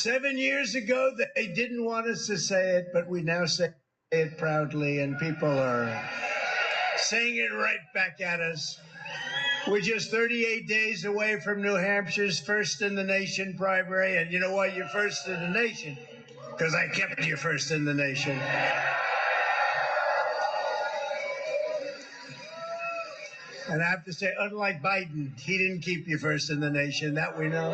7 years ago, they didn't want us to say it, but we now say it proudly, and people are saying it right back at us. We're just 38 days away from New Hampshire's first in the nation primary, and you know why you're first in the nation? Because I kept you first in the nation. And I have to say, unlike Biden, he didn't keep you first in the nation. That we know.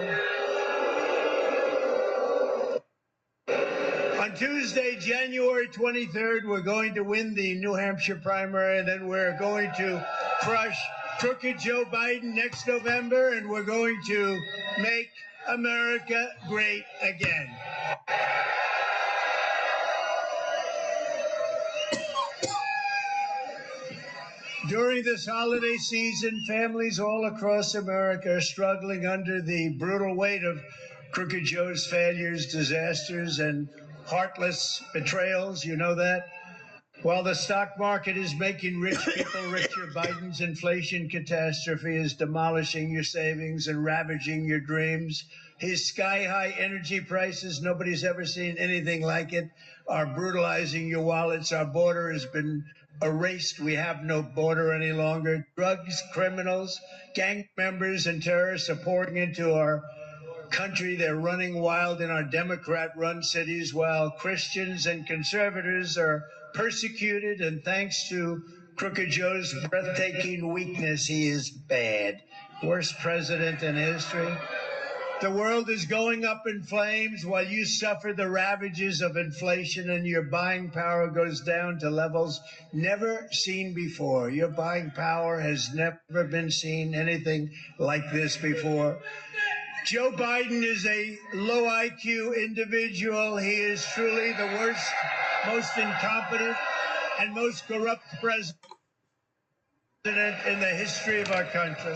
On Tuesday, January 23rd, we're going to win the New Hampshire primary, and then we're going to crush crooked Joe Biden next November, and we're going to make America great again. During this holiday season, families all across America are struggling under the brutal weight of Crooked Joe's failures, disasters, and heartless betrayals. You know that? While the stock market is making rich people richer, Biden's inflation catastrophe is demolishing your savings and ravaging your dreams. His sky-high energy prices, nobody's ever seen anything like it, are brutalizing your wallets. Our border has been erased. We have no border any longer. Drugs, criminals, gang members, and terrorists are pouring into our country. They're running wild in our Democrat-run cities, while Christians and conservatives are persecuted. And thanks to Crooked Joe's breathtaking weakness, he is bad. Worst president in history. The world is going up in flames while you suffer the ravages of inflation, and your buying power goes down to levels never seen before. Your buying power has never been seen anything like this before. Joe Biden is a low IQ individual. He is truly the worst, most incompetent, and most corrupt president in the history of our country.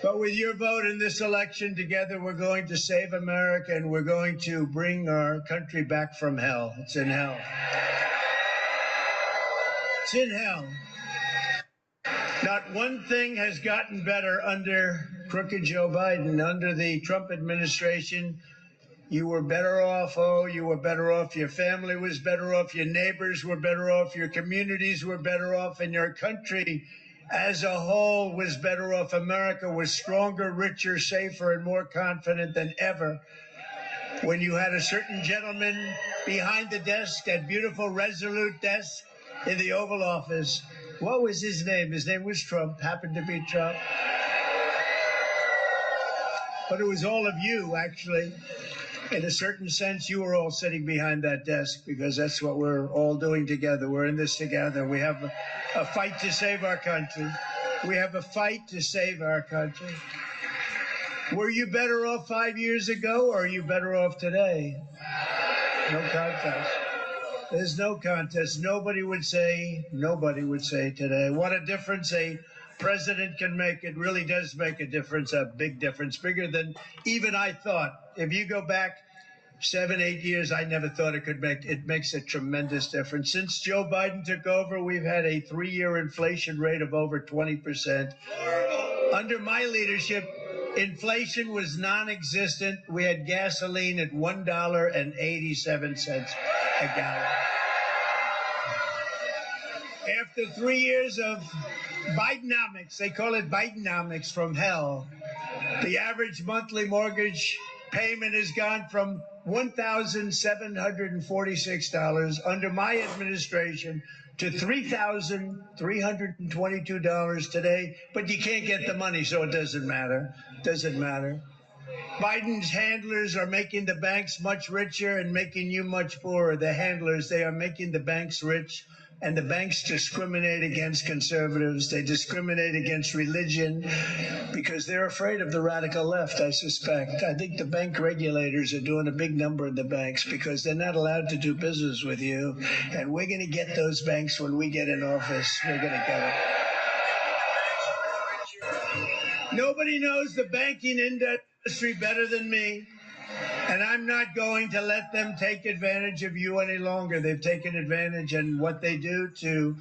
But with your vote in this election, together we're going to save America, and we're going to bring our country back from hell. It's in hell. It's in hell. Not one thing has gotten better under Crooked Joe Biden. Under the Trump administration, you were better off. Oh, you were better off. Your family was better off. Your neighbors were better off. Your communities were better off. And your country as a whole was better off. America was stronger, richer, safer, and more confident than ever. When you had a certain gentleman behind the desk, that beautiful, resolute desk in the Oval Office. What was his name? His name was Trump, happened to be Trump. But it was all of you, actually. In a certain sense, you were all sitting behind that desk, because that's what we're all doing together. We're in this together. We have a fight to save our country. We have a fight to save our country. Were you better off 5 years ago, or are you better off today? No contest. There's no contest. Nobody would say today. What a difference a president can make. It really does make a difference, a big difference, bigger than even I thought. If you go back 7, 8 years, I never thought it could make. It makes a tremendous difference. Since Joe Biden took over, we've had a 3-year inflation rate of over 20%. Under my leadership, inflation was non-existent. We had gasoline at $1.87 a gallon. After 3 years of Bidenomics, they call it Bidenomics from hell, the average monthly mortgage payment has gone from $1,746 under my administration to $3,322 today, but you can't get the money, so it doesn't matter. Doesn't matter. Biden's handlers are making the banks much richer and making you much poorer. The handlers, they are making the banks rich, and the banks discriminate against conservatives. They discriminate against religion because they're afraid of the radical left, I suspect. I think the bank regulators are doing a big number in the banks because they're not allowed to do business with you. And we're going to get those banks when we get in office. We're going to get them. Nobody knows the banking industry better than me. And I'm not going to let them take advantage of you any longer. They've taken advantage, and what they do to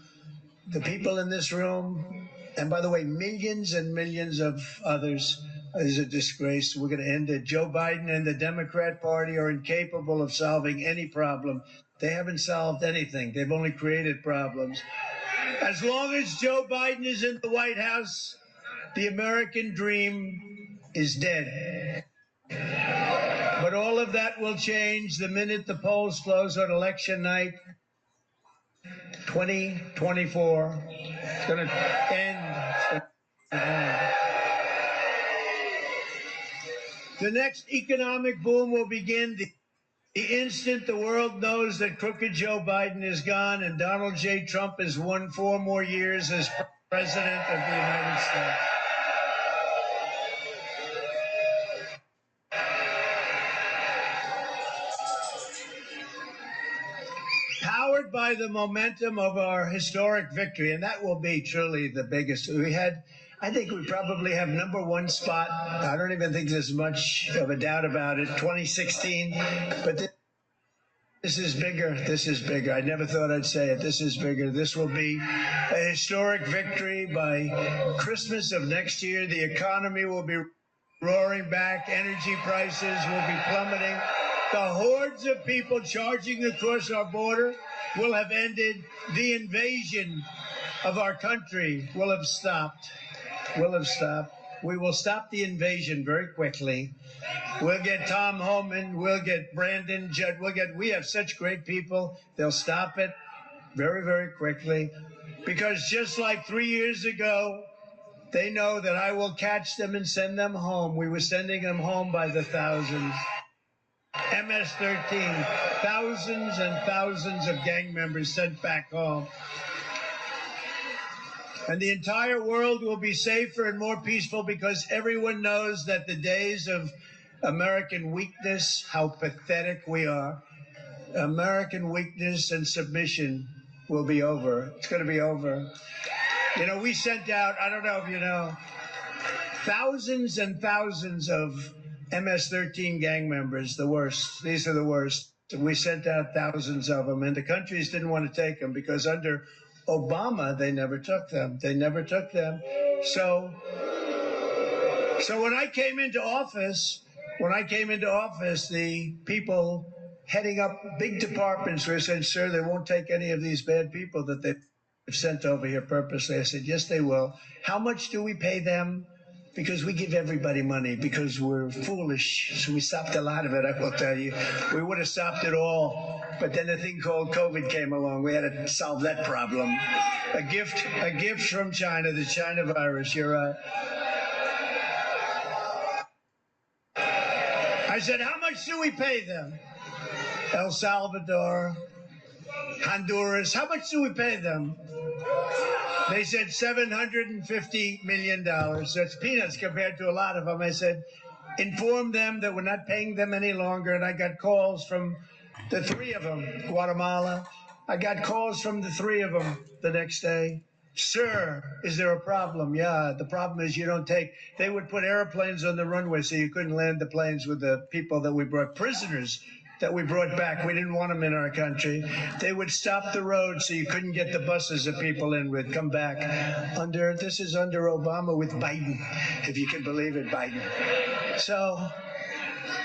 the people in this room, and by the way, millions and millions of others, is a disgrace. We're going to end it. Joe Biden and the Democrat Party are incapable of solving any problem. They haven't solved anything. They've only created problems. As long as Joe Biden is in the White House, the American dream is dead. But all of that will change the minute the polls close on election night, 2024. It's going to end. The next economic boom will begin the instant the world knows that crooked Joe Biden is gone and Donald J. Trump has won 4 more years as president of the United States. Powered by the momentum of our historic victory, and that will be truly the biggest. I think we probably have #1 spot. I don't even think there's much of a doubt about it. 2016, but this is bigger. This is bigger. I never thought I'd say it. This is bigger. This will be a historic victory. By Christmas of next year, the economy will be roaring back. Energy prices will be plummeting. The hordes of people charging across our border will have ended. The invasion of our country will have stopped. We will stop the invasion very quickly. We'll get Tom Homan. We'll get Brandon Judd. We have such great people. They'll stop it very, very quickly. Because just like 3 years ago, they know that I will catch them and send them home. We were sending them home by the thousands. MS-13, thousands and thousands of gang members sent back home. And the entire world will be safer and more peaceful because everyone knows that the days of American weakness, how pathetic we are, American weakness and submission will be over. It's going to be over. You know, we sent out, I don't know if you know, thousands and thousands of MS-13 gang members, the worst. These are the worst. We sent out thousands of them, and the countries didn't want to take them because under Obama, they never took them. So when I came into office, the people heading up big departments were saying, sir, they won't take any of these bad people that they've sent over here purposely. I said, yes, they will. How much do we pay them? Because we give everybody money because we're foolish. So we stopped a lot of it, I will tell you. We would have stopped it all. But then a thing called COVID came along. We had to solve that problem. A gift from China, the China virus, you're right. I said, how much do we pay them? El Salvador, Honduras, how much do we pay them? They said $750 million. That's peanuts compared to a lot of them. I said, inform them that we're not paying them any longer. And I got calls from the 3 of them, Guatemala. I got calls from the 3 of them the next day. Sir, is there a problem? Yeah, the problem is you don't take. They would put airplanes on the runway so you couldn't land the planes with the people that we brought, prisoners that we brought back. We didn't want them in our country. They would stop the road so you couldn't get the buses that people in would come back. This is under Obama with Biden, if you can believe it, Biden. So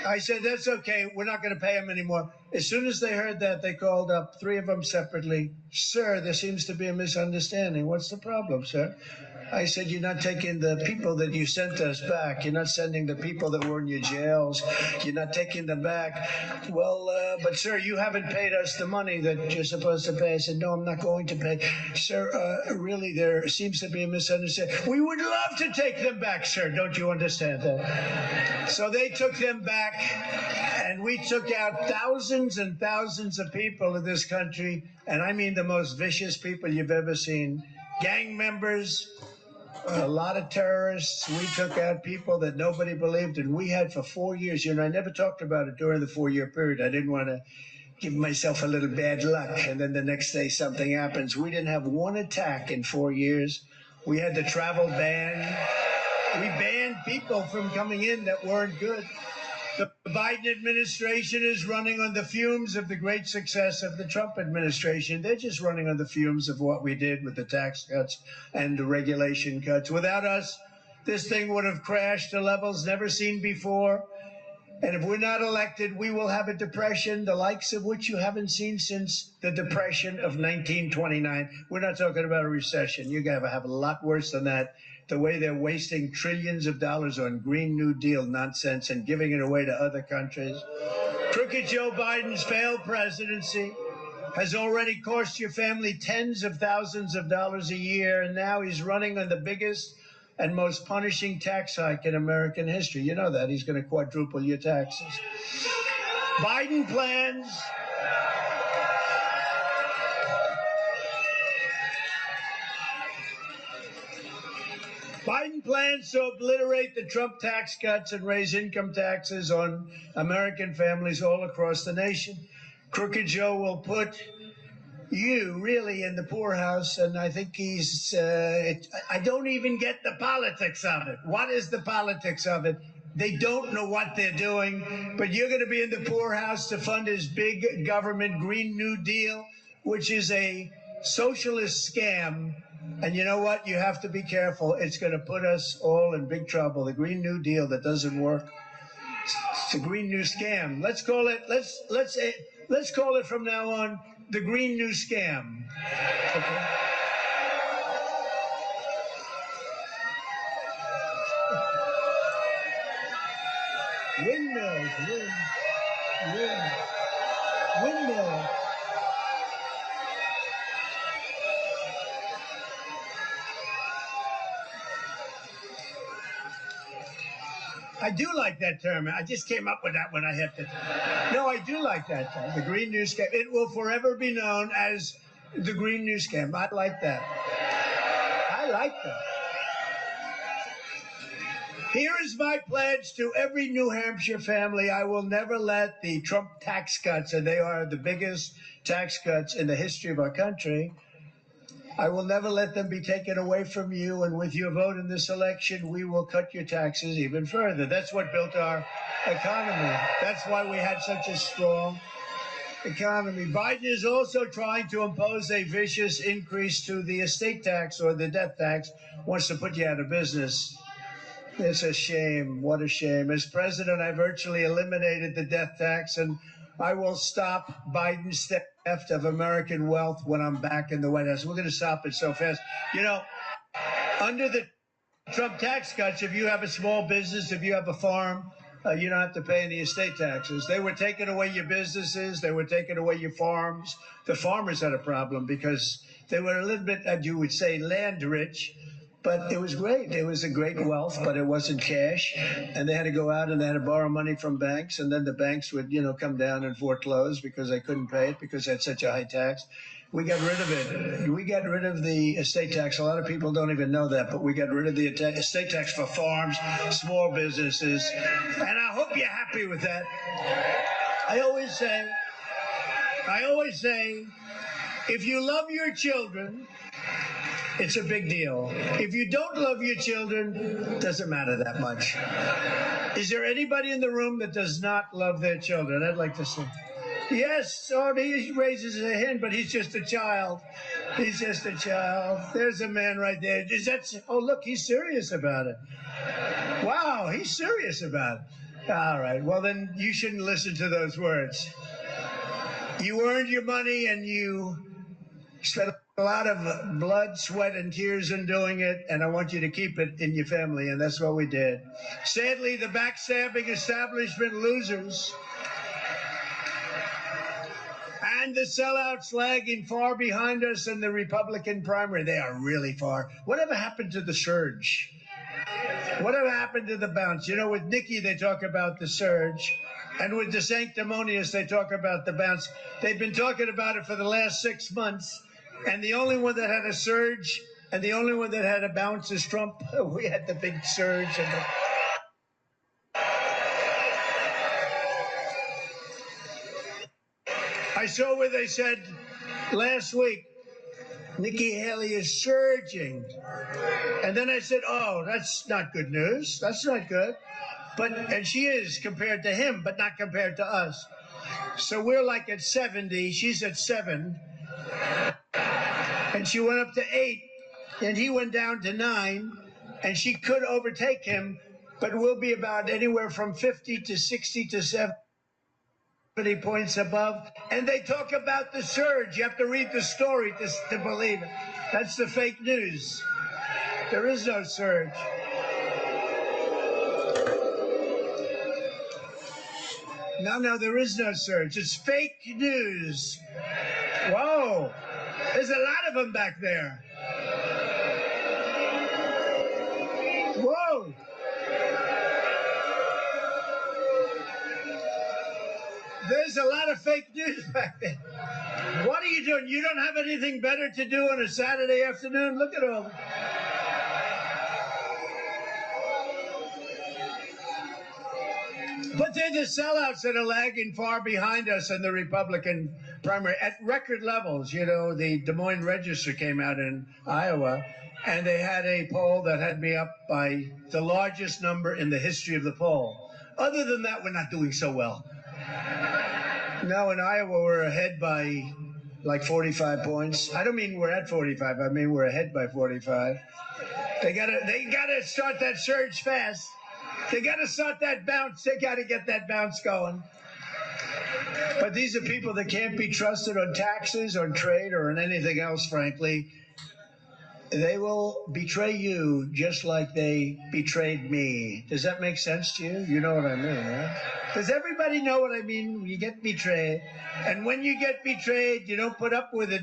I said, that's okay. We're not going to pay them anymore. As soon as they heard that, they called up 3 of them separately. Sir, there seems to be a misunderstanding. What's the problem, sir? I said, you're not taking the people that you sent us back. You're not sending the people that were in your jails. You're not taking them back. Well, but sir, you haven't paid us the money that you're supposed to pay. I said, no, I'm not going to pay. Sir, really, there seems to be a misunderstanding. We would love to take them back, sir. Don't you understand that? So they took them back, and we took out thousands and thousands of people in this country, and I mean the most vicious people you've ever seen. Gang members, a lot of terrorists. We took out people that nobody believed, and we had for 4 years. You know, I never talked about it during the 4-year period. I didn't want to give myself a little bad luck, and then the next day something happens. We didn't have one attack in 4 years. We had the travel ban. We banned people from coming in that weren't good. The Biden administration is running on the fumes of the great success of the Trump administration. They're just running on the fumes of what we did with the tax cuts and the regulation cuts. Without us, this thing would have crashed to levels never seen before. And if we're not elected, we will have a depression, the likes of which you haven't seen since the Depression of 1929. We're not talking about a recession. You're going to have a lot worse than that. The way they're wasting trillions of dollars on Green New Deal nonsense and giving it away to other countries. Crooked Joe Biden's failed presidency has already cost your family tens of thousands of dollars a year, and now he's running on the biggest and most punishing tax hike in American history. You know that. He's going to quadruple your taxes. Biden plans to obliterate the Trump tax cuts and raise income taxes on American families all across the nation. Crooked Joe will put you really in the poorhouse, and I think he's, I don't even get the politics of it. What is the politics of it? They don't know what they're doing, but you're going to be in the poorhouse to fund his big government Green New Deal, which is a socialist scam. And you know what? You have to be careful. It's going to put us all in big trouble. The Green New Deal that doesn't work. It's a Green New Scam. Let's call it from now on the Green New Scam. Okay. Windmills, windmills. I do like that term. I just came up with that when I had to. No, I do like that term, the Green New Scam. It will forever be known as the Green New Scam. I like that. I like that. Here is my pledge to every New Hampshire family. I will never let the Trump tax cuts, and they are the biggest tax cuts in the history of our country, I will never let them be taken away from you, and with your vote in this election, we will cut your taxes even further. That's what built our economy. That's why we had such a strong economy. Biden is also trying to impose a vicious increase to the estate tax or the death tax, wants to put you out of business. It's a shame. What a shame. As president, I virtually eliminated the death tax, and I will stop Biden's theft of American wealth when I'm back in the White House. We're going to stop it so fast. You know, under the Trump tax cuts, if you have a small business, if you have a farm, you don't have to pay any estate taxes. They were taking away your businesses. They were taking away your farms. The farmers had a problem because they were a little bit, you would say, land rich. But it was great. It was a great wealth, but it wasn't cash. And they had to go out and they had to borrow money from banks. And then the banks would, come down and foreclose because they couldn't pay it because they had such a high tax. We got rid of it. We got rid of the estate tax. A lot of people don't even know that, but we got rid of the estate tax for farms, small businesses. And I hope you're happy with that. I always say, if you love your children, it's a big deal. If you don't love your children, it doesn't matter that much. Is there anybody in the room that does not love their children? I'd like to see. Yes, oh, he raises a hand, but he's just a child. He's just a child. There's a man right there. Oh, look, he's serious about it. Wow, he's serious about it. All right, well, then you shouldn't listen to those words. You earned your money and you spent a lot of blood, sweat, and tears in doing it, and I want you to keep it in your family, and that's what we did. Sadly, the backstabbing establishment losers and the sellouts lagging far behind us in the Republican primary. They are really far. Whatever happened to the surge? Whatever happened to the bounce? You know, with Nikki, they talk about the surge. And with the sanctimonious, they talk about the bounce. They've been talking about it for the last 6 months. And the only one that had a surge and the only one that had a bounce is Trump. We had the big surge. I saw where they said last week, Nikki Haley is surging. And then I said, oh, that's not good news. That's not good. And she is compared to him, but not compared to us. So we're like at 70. She's at 7. And she went up to 8, and he went down to 9. and she could overtake him, but will be about anywhere from 50 to 60 to 70 points above. And they talk about the surge. You have to read the story to believe it. That's the fake news. There is no surge. No, there is no surge. It's fake news. Whoa, there's a lot of them back there. Whoa. There's a lot of fake news back there. What are you doing? You don't have anything better to do on a Saturday afternoon? Look at all them. But they're the sellouts that are lagging far behind us in the Republican primary at record levels. You know, the Des Moines Register came out in Iowa, and they had a poll that had me up by the largest number in the history of the poll. Other than that, we're not doing so well. Now in Iowa, we're ahead by like 45 points. I don't mean we're at 45. I mean we're ahead by 45. They gotta start that surge fast. They got to start that bounce. They got to get that bounce going. But these are people that can't be trusted on taxes, on trade, or on anything else, frankly. They will betray you just like they betrayed me. Does that make sense to you? You know what I mean, right? Does everybody know what I mean? You get betrayed. And when you get betrayed, you don't put up with it.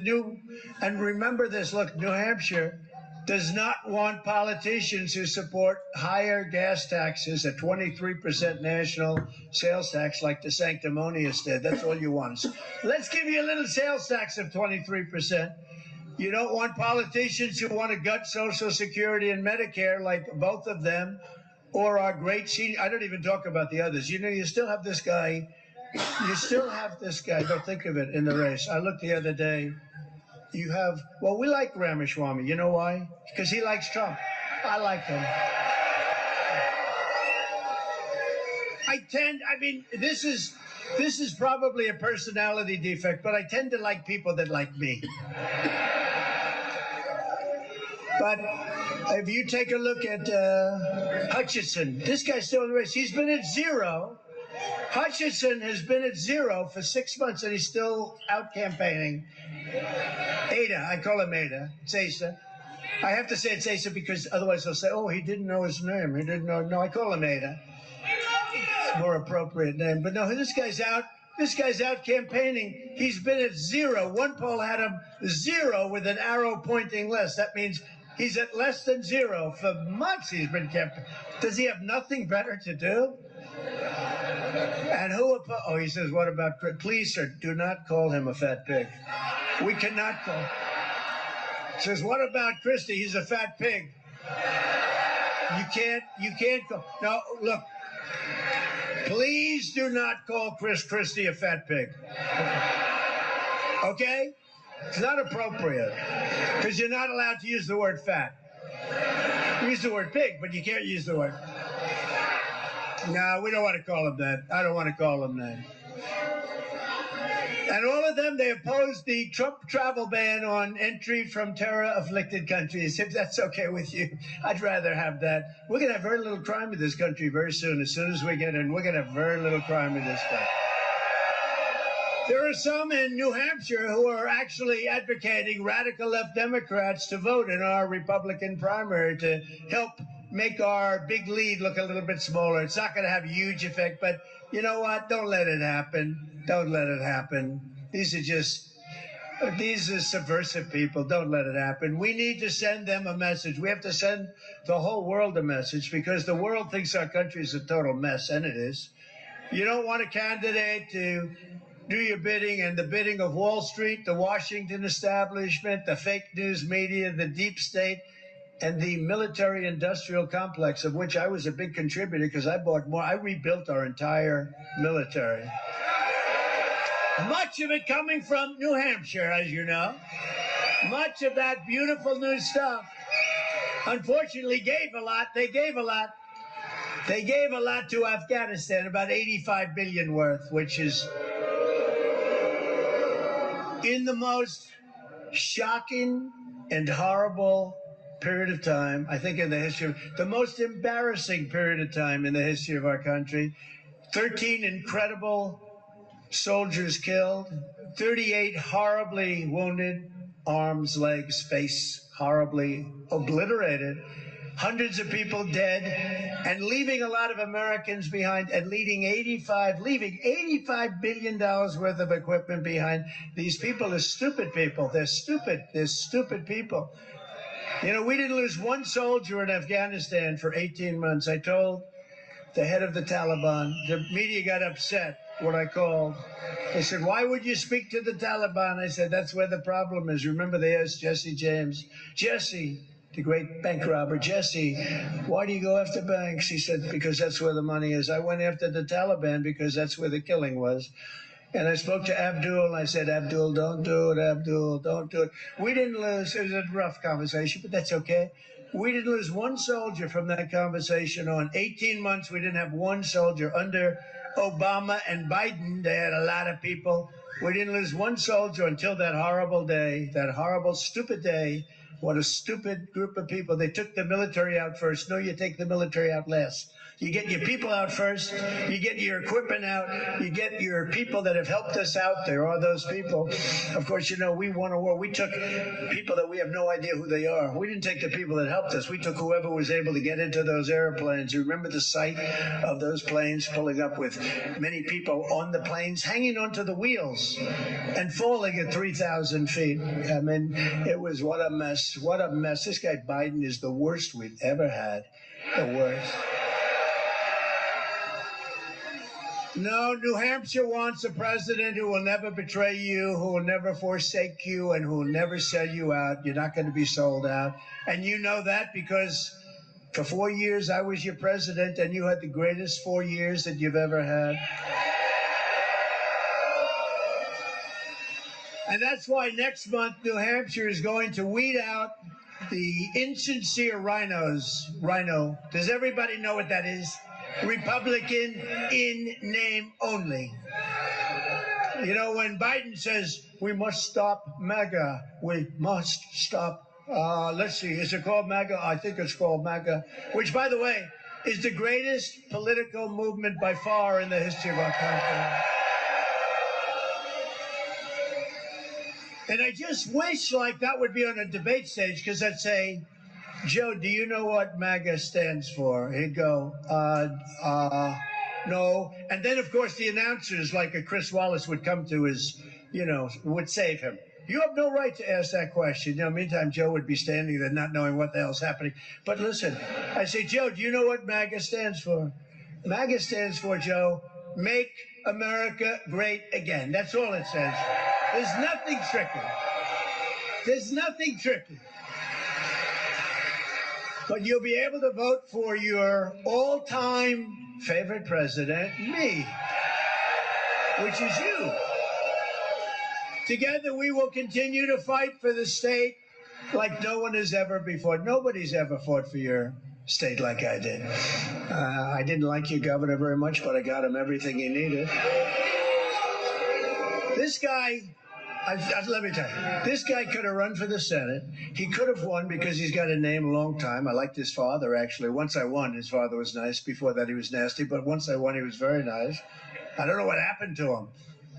And remember this, look, New Hampshire does not want politicians who support higher gas taxes at 23% national sales tax like the sanctimonious did. That's all you want. Let's give you a little sales tax of 23%. You don't want politicians who want to gut Social Security and Medicare like both of them, or our great senior. I don't even talk about the others. You know, you still have this guy. Don't think of it in the race. I looked the other day. You have, well, we like Ramaswamy. You know why? Because he likes Trump. I like him. This is probably a personality defect, but I tend to like people that like me. But if you take a look at Hutchinson, this guy's still in the race. He's been at zero. Hutchinson has been at zero for 6 months, and he's still out campaigning. Ada, I call him Ada. It's Asa. I have to say it's Asa because otherwise they'll say, oh, he didn't know his name. He didn't know. No, I call him Ada. It's a more appropriate name. But no, this guy's out. This guy's out campaigning. He's been at zero. One poll had him zero with an arrow pointing less. That means he's at less than zero. For months he's been campaigning. Does he have nothing better to do? And he says, what about, please, sir, do not call him a fat pig. We cannot call. Says, what about Christie? He's a fat pig. You can't call. No, look, please do not call Chris Christie a fat pig. Okay? It's not appropriate because you're not allowed to use the word fat. You use the word pig, but you can't use the word. No, we don't want to call him that. I don't want to call him that. And all of them, they opposed the Trump travel ban on entry from terror-afflicted countries. If that's okay with you, I'd rather have that. We're going to have very little crime in this country very soon. As soon as we get in, we're going to have very little crime in this country. There are some in New Hampshire who are actually advocating radical left Democrats to vote in our Republican primary to help make our big lead look a little bit smaller. It's not going to have a huge effect, but you know what? Don't let it happen. Don't let it happen. These are subversive people. Don't let it happen. We need to send them a message. We have to send the whole world a message because the world thinks our country is a total mess, and it is. You don't want a candidate to do your bidding and the bidding of Wall Street, the Washington establishment, the fake news media, the deep state, and the military-industrial complex, of which I was a big contributor because I bought more. I rebuilt our entire military. Much of it coming from New Hampshire, as you know. Much of that beautiful new stuff, unfortunately, gave a lot. They gave a lot. They gave a lot to Afghanistan, about $85 billion worth, which is in the most shocking and horrible period of time, I think, in the history of the most embarrassing period of time in the history of our country. 13 incredible soldiers killed, 38 horribly wounded, arms, legs, face horribly obliterated, hundreds of people dead, and leaving a lot of Americans behind, and leaving $85 billion worth of equipment behind. These people are stupid people. They're stupid. They're stupid people. You know, we didn't lose one soldier in Afghanistan for 18 months. I told the head of the Taliban, the media got upset when I called. They said, why would you speak to the Taliban? I said, that's where the problem is. Remember, they asked Jesse James, Jesse, the great bank robber, Jesse, why do you go after banks? He said, because that's where the money is. I went after the Taliban because that's where the killing was. And I spoke to Abdul, and I said, Abdul, don't do it, Abdul, don't do it. We didn't lose. It was a rough conversation, but that's okay. We didn't lose one soldier from that conversation on. 18 months, we didn't have one soldier. Under Obama and Biden, they had a lot of people. We didn't lose one soldier until that horrible day, that horrible, stupid day. What a stupid group of people. They took the military out first. No, you take the military out last. You get your people out first. You get your equipment out. You get your people that have helped us out. There are those people. Of course, you know, we won a war. We took people that we have no idea who they are. We didn't take the people that helped us. We took whoever was able to get into those airplanes. You remember the sight of those planes pulling up with many people on the planes, hanging onto the wheels and falling at 3,000 feet. I mean, it was what a mess. What a mess. This guy Biden is the worst we've ever had. The worst. No, New Hampshire wants a president who will never betray you, who will never forsake you, and who will never sell you out. You're not going to be sold out. And you know that because for 4 years I was your president, and you had the greatest 4 years that you've ever had. And that's why next month New Hampshire is going to weed out the insincere rhinos. Rhino. Does everybody know what that is? Republican in name only. You know, when Biden says we must stop MAGA, we must stop, let's see, is it called MAGA? I think it's called MAGA, which, by the way, is the greatest political movement by far in the history of our country. And I just wish like that would be on a debate stage, because I'd say, Joe, do you know what MAGA stands for? He'd go, no. And then, of course, the announcers, like a Chris Wallace, would come to his, you know, would save him. You have no right to ask that question. You know, meantime, Joe would be standing there not knowing what the hell's happening. But listen, I say, Joe, do you know what MAGA stands for? MAGA stands for, Joe, Make America Great Again. That's all it says. There's nothing tricky. There's nothing tricky. But you'll be able to vote for your all-time favorite president, me, which is you. Together, we will continue to fight for the state like no one has ever before. Nobody's ever fought for your state like I did. I didn't like your governor very much, but I got him everything he needed. This guy... let me tell you, this guy could have run for the Senate. He could have won because he's got a name a long time. I liked his father, actually. Once I won, his father was nice. Before that, he was nasty. But once I won, he was very nice. I don't know what happened to him.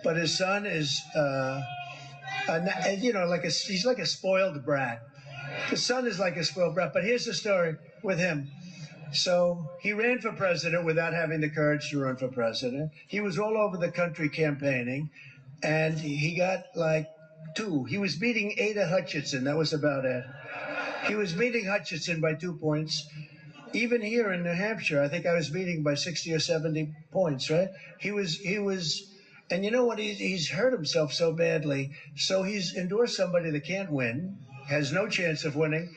But his son is, you know, he's like a spoiled brat. His son is like a spoiled brat. But here's the story with him. So he ran for president without having the courage to run for president. He was all over the country campaigning. And he got like 2. He was beating Ada Hutchinson. That was about it. He was beating Hutchinson by 2 points. Even here in New Hampshire, I think I was beating by 60 or 70 points, right? He was, and you know what? He's hurt himself so badly. So he's endorsed somebody that can't win, has no chance of winning,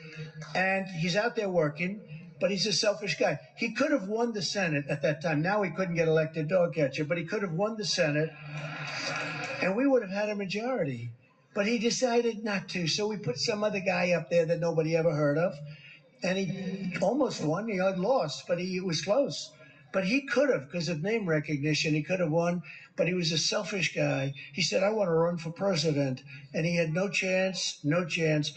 and he's out there working. But he's a selfish guy. He could have won the Senate at that time. Now he couldn't get elected dog catcher, but he could have won the Senate. And we would have had a majority. But he decided not to. So we put some other guy up there that nobody ever heard of. And he almost won. He lost, but he was close. But he could have, because of name recognition, he could have won. But he was a selfish guy. He said, I want to run for president. And he had no chance, no chance.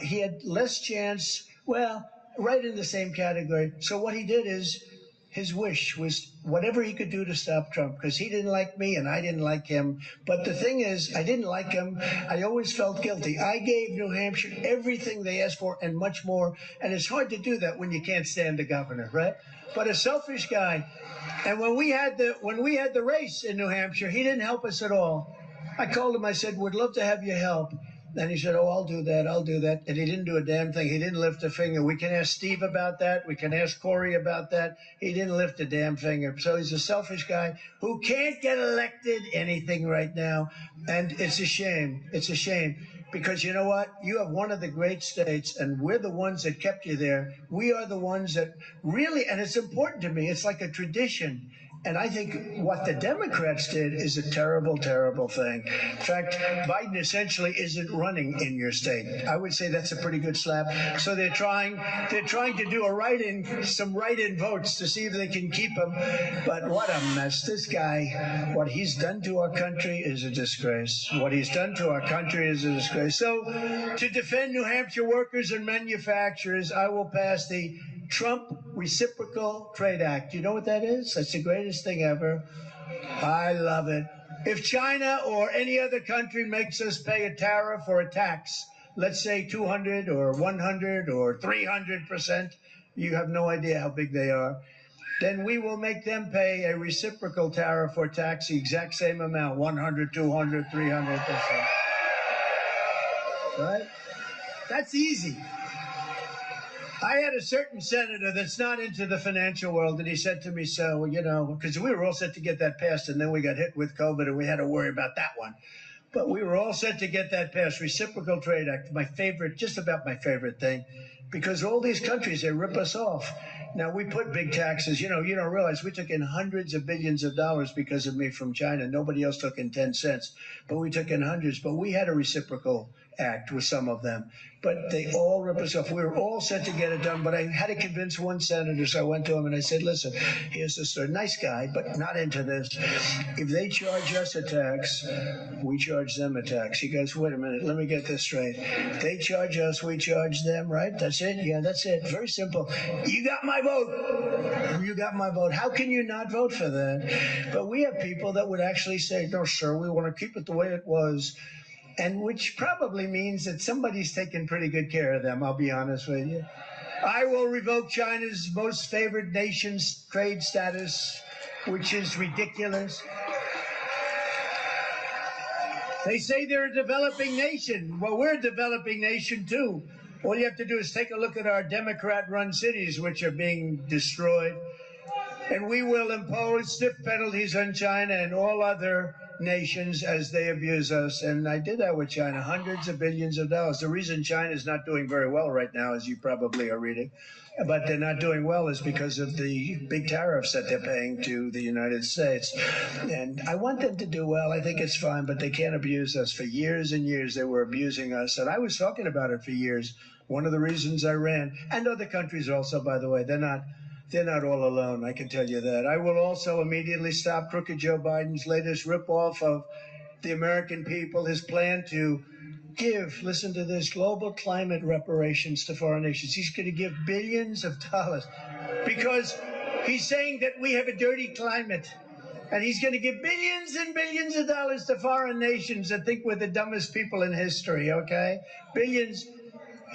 He had less chance Well, right in the same category. So what he did is his wish was whatever he could do to stop Trump because he didn't like me and I didn't like him. But the thing is, I didn't like him. I always felt guilty. I gave New Hampshire everything they asked for and much more. And it's hard to do that when you can't stand the governor, right? But a selfish guy. And when we had the race in New Hampshire, he didn't help us at all. I called him. I said, "Would love to have your help." And he said, "Oh, I'll do that. I'll do that." And he didn't do a damn thing. He didn't lift a finger. We can ask Steve about that. We can ask Corey about that. He didn't lift a damn finger. So he's a selfish guy who can't get elected anything right now. And it's a shame. It's a shame. Because you know what? You have one of the great states, and we're the ones that kept you there. We are the ones that really, and it's important to me. It's like a tradition. And I think what the Democrats did is a terrible, terrible thing. In fact, Biden essentially isn't running in your state. I would say that's a pretty good slap. So they're trying to do some write-in votes to see if they can keep him. But what a mess. This guy, what he's done to our country is a disgrace. What he's done to our country is a disgrace. So to defend New Hampshire workers and manufacturers, I will pass the Trump Reciprocal Trade Act. You know what that is? That's the greatest thing ever. I love it. If China or any other country makes us pay a tariff or a tax, let's say 200 or 100 or 300%, you have no idea how big they are, then we will make them pay a reciprocal tariff or tax the exact same amount, 100, 200, 300%. Right? That's easy. I had a certain senator that's not into the financial world, and he said to me, "So, you know," because we were all set to get that passed, and then we got hit with COVID, and we had to worry about that one. But we were all set to get that passed. Reciprocal Trade Act, my favorite, just about my favorite thing, because all these countries, they rip us off. Now, we put big taxes. You don't realize we took in hundreds of billions of dollars because of me from China. Nobody else took in 10 cents, but we took in hundreds. But we had a reciprocal act with some of them, but they all rip us off. We were all set to get it done, but I had to convince one senator, so I went to him and I said, "Listen, here's the story. Nice guy, but not into this. If they charge us a tax, we charge them a tax." He goes, "Wait a minute, let me get this straight. They charge us, we charge them, right? That's it? Yeah, that's it. Very simple. You got my vote. You got my vote. How can you not vote for that?" But we have people that would actually say, "No, sir, we want to keep it the way it was." And which probably means that somebody's taking pretty good care of them, I'll be honest with you. I will revoke China's most favored nation's trade status, which is ridiculous. They say they're a developing nation. Well, we're a developing nation, too. All you have to do is take a look at our Democrat-run cities, which are being destroyed. And we will impose stiff penalties on China and all other nations as they abuse us. And I did that with China, hundreds of billions of dollars. The reason China is not doing very well right now, as you probably are reading, but they're not doing well is because of the big tariffs that they're paying to the United States. And I want them to do well. I think it's fine, but they can't abuse us. For years and years, they were abusing us. And I was talking about it for years. One of the reasons I ran, and other countries also, by the way, they're not all alone, I can tell you that. I will also immediately stop crooked Joe Biden's latest ripoff of the American people, his plan to give, listen to this, global climate reparations to foreign nations. He's going to give billions of dollars because he's saying that we have a dirty climate. And he's going to give billions and billions of dollars to foreign nations that think we're the dumbest people in history, okay? Billions.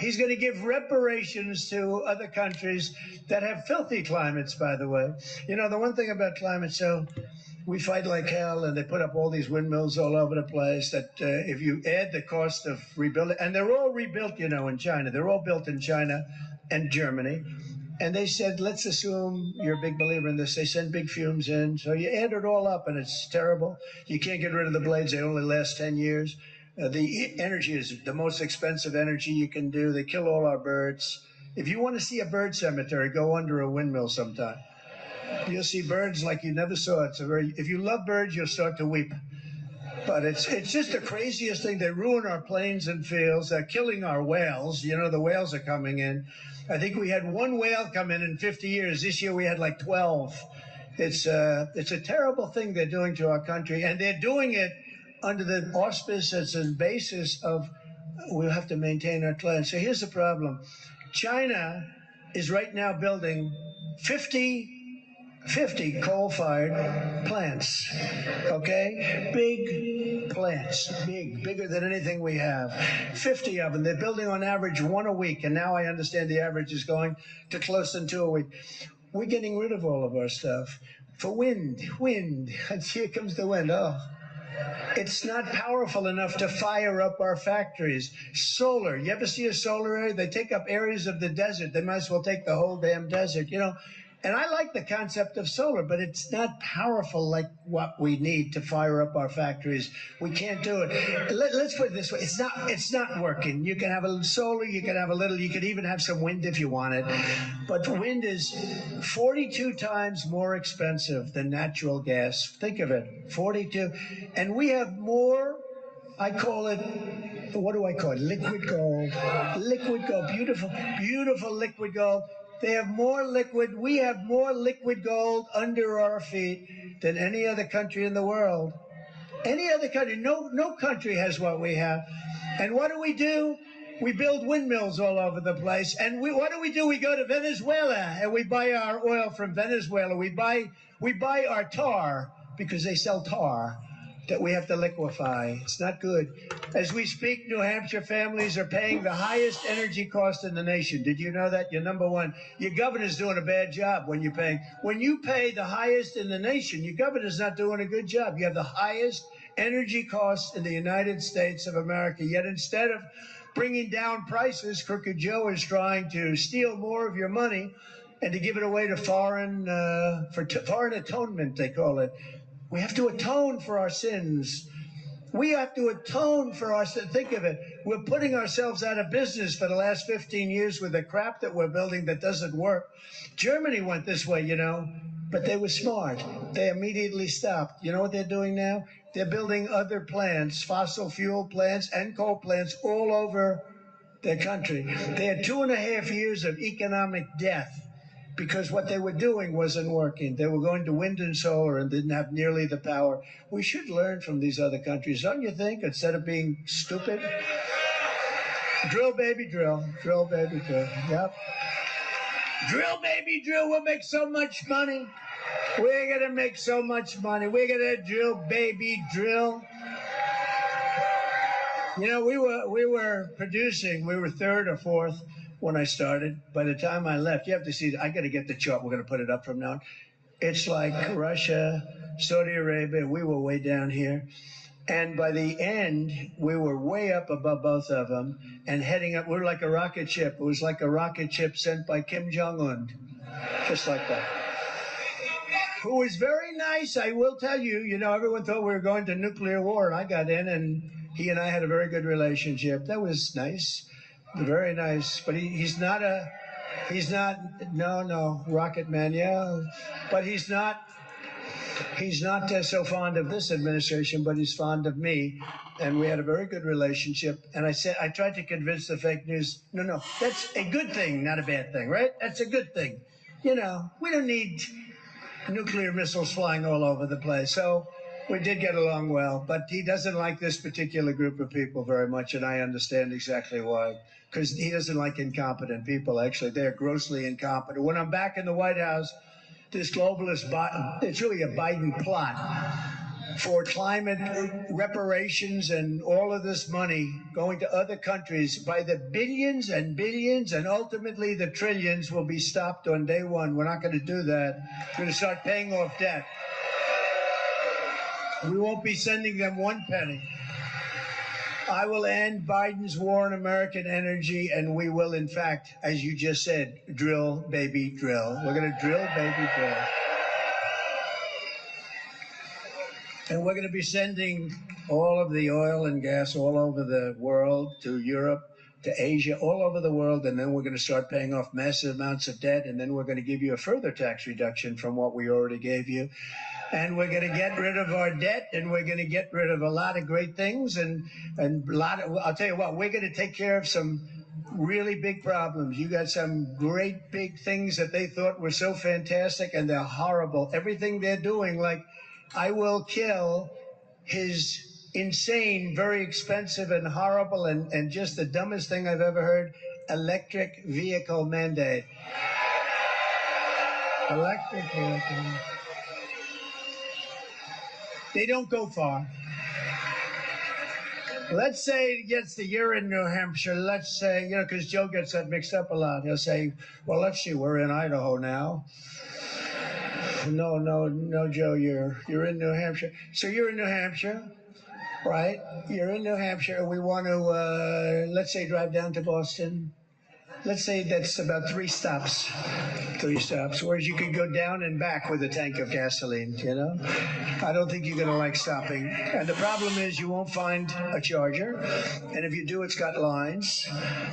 He's going to give reparations to other countries that have filthy climates, by the way. You know, the one thing about climate, so we fight like hell, and they put up all these windmills all over the place that if you add the cost of rebuilding, and they're all rebuilt, in China. They're all built in China and Germany. And they said, let's assume you're a big believer in this. They send big fumes in. So you add it all up, and it's terrible. You can't get rid of the blades. They only last 10 years. The energy is the most expensive energy you can do. They kill all our birds. If you want to see a bird cemetery, go under a windmill sometime. You'll see birds like you never saw. If you love birds, you'll start to weep. But it's just the craziest thing. They ruin our plains and fields. They're killing our whales. The whales are coming in. I think we had one whale come in 50 years. This year we had like 12. It's a terrible thing they're doing to our country, and they're doing it under the auspices and basis of we'll have to maintain our climate. So here's the problem. China is right now building 50 coal-fired plants, okay? Big plants, bigger than anything we have. 50 of them. They're building on average one a week, and now I understand the average is going to close to 2 a week. We're getting rid of all of our stuff. For wind, here comes the wind, oh. It's not powerful enough to fire up our factories. Solar, you ever see a solar area? They take up areas of the desert. They might as well take the whole damn desert, you know. And I like the concept of solar, but it's not powerful like what we need to fire up our factories. We can't do it. Let's put it this way. It's not working. You can have a little solar, you can have a little, you could even have some wind if you want it. But wind is 42 times more expensive than natural gas. Think of it, 42. And we have more, I call it, what do I call it? Liquid gold. Liquid gold, beautiful liquid gold. They have more liquid. We have more liquid gold under our feet than any other country in the world. Any other country. No country has what we have. And what do? We build windmills all over the place. And what do? We go to Venezuela and we buy our oil from Venezuela. We buy our tar because they sell tar that we have to liquefy. It's not good. As we speak, New Hampshire families are paying the highest energy cost in the nation. Did you know that? You're number one. Your governor's doing a bad job when you're paying. When you pay the highest in the nation, your governor's not doing a good job. You have the highest energy costs in the United States of America. Yet instead of bringing down prices, Crooked Joe is trying to steal more of your money and to give it away to foreign atonement, they call it. We have to atone for our sins. We have to atone for our sins. Think of it. We're putting ourselves out of business for the last 15 years with the crap that we're building that doesn't work. Germany went this way, you know, but they were smart. They immediately stopped. You know what they're doing now? They're building other plants, fossil fuel plants and coal plants all over their country. They had 2.5 years of economic death because what they were doing wasn't working. They were going to wind and solar and didn't have nearly the power. We should learn from these other countries, don't you think, instead of being stupid? Drill, baby, drill. Drill, baby, drill. Yep. Drill, baby, drill. We'll make so much money. We're going to make so much money. We're going to drill, baby, drill. You know, we were producing, we were third or fourth when I started. By the time I left, you have to see, I got to get the chart. We're going to put it up from now on. It's like Russia, Saudi Arabia. We were way down here. And by the end, we were way up above both of them and heading up. We were like a rocket ship. It was like a rocket ship sent by Kim Jong-un, just like that. Who was very nice, I will tell you. You know, everyone thought we were going to nuclear war, and I got in, and he and I had a very good relationship. That was nice. Very nice, but he's not, Rocket Man, yeah, but he's not so fond of this administration, but he's fond of me, and we had a very good relationship, and I tried to convince the fake news, no, that's a good thing, not a bad thing, right? That's a good thing. You know, we don't need nuclear missiles flying all over the place, so we did get along well, but he doesn't like this particular group of people very much, and I understand exactly why. Because he doesn't like incompetent people, actually. They're grossly incompetent. When I'm back in the White House, this globalist, it's really a Biden plot for climate reparations and all of this money going to other countries by the billions and billions and ultimately the trillions will be stopped on day one. We're not going to do that. We're going to start paying off debt. We won't be sending them one penny. I will end Biden's war on American energy, and we will, in fact, as you just said, drill, baby, drill. We're going to drill, baby, drill. And we're going to be sending all of the oil and gas all over the world, to Europe, to Asia, all over the world, and then we're going to start paying off massive amounts of debt, and then we're going to give you a further tax reduction from what we already gave you. And we're going to get rid of our debt, and we're going to get rid of a lot of great things, and a lot of, I'll tell you what, we're going to take care of some really big problems. You got some great big things that they thought were so fantastic, and they're horrible. Everything they're doing, like I will kill his insane, very expensive and horrible and just the dumbest thing I've ever heard, electric vehicle mandate. Electric vehicle. They don't go far. Let's say it gets the you're in New Hampshire. Let's say, because Joe gets that mixed up a lot. He'll say, well, let's see, we're in Idaho now. No, Joe, you're in New Hampshire. So you're in New Hampshire, right? You're in New Hampshire. We want to, let's say, drive down to Boston. Let's say that's about 3 stops. 3 stops, whereas you could go down and back with a tank of gasoline, I don't think you're going to like stopping. And the problem is you won't find a charger. And if you do, it's got lines.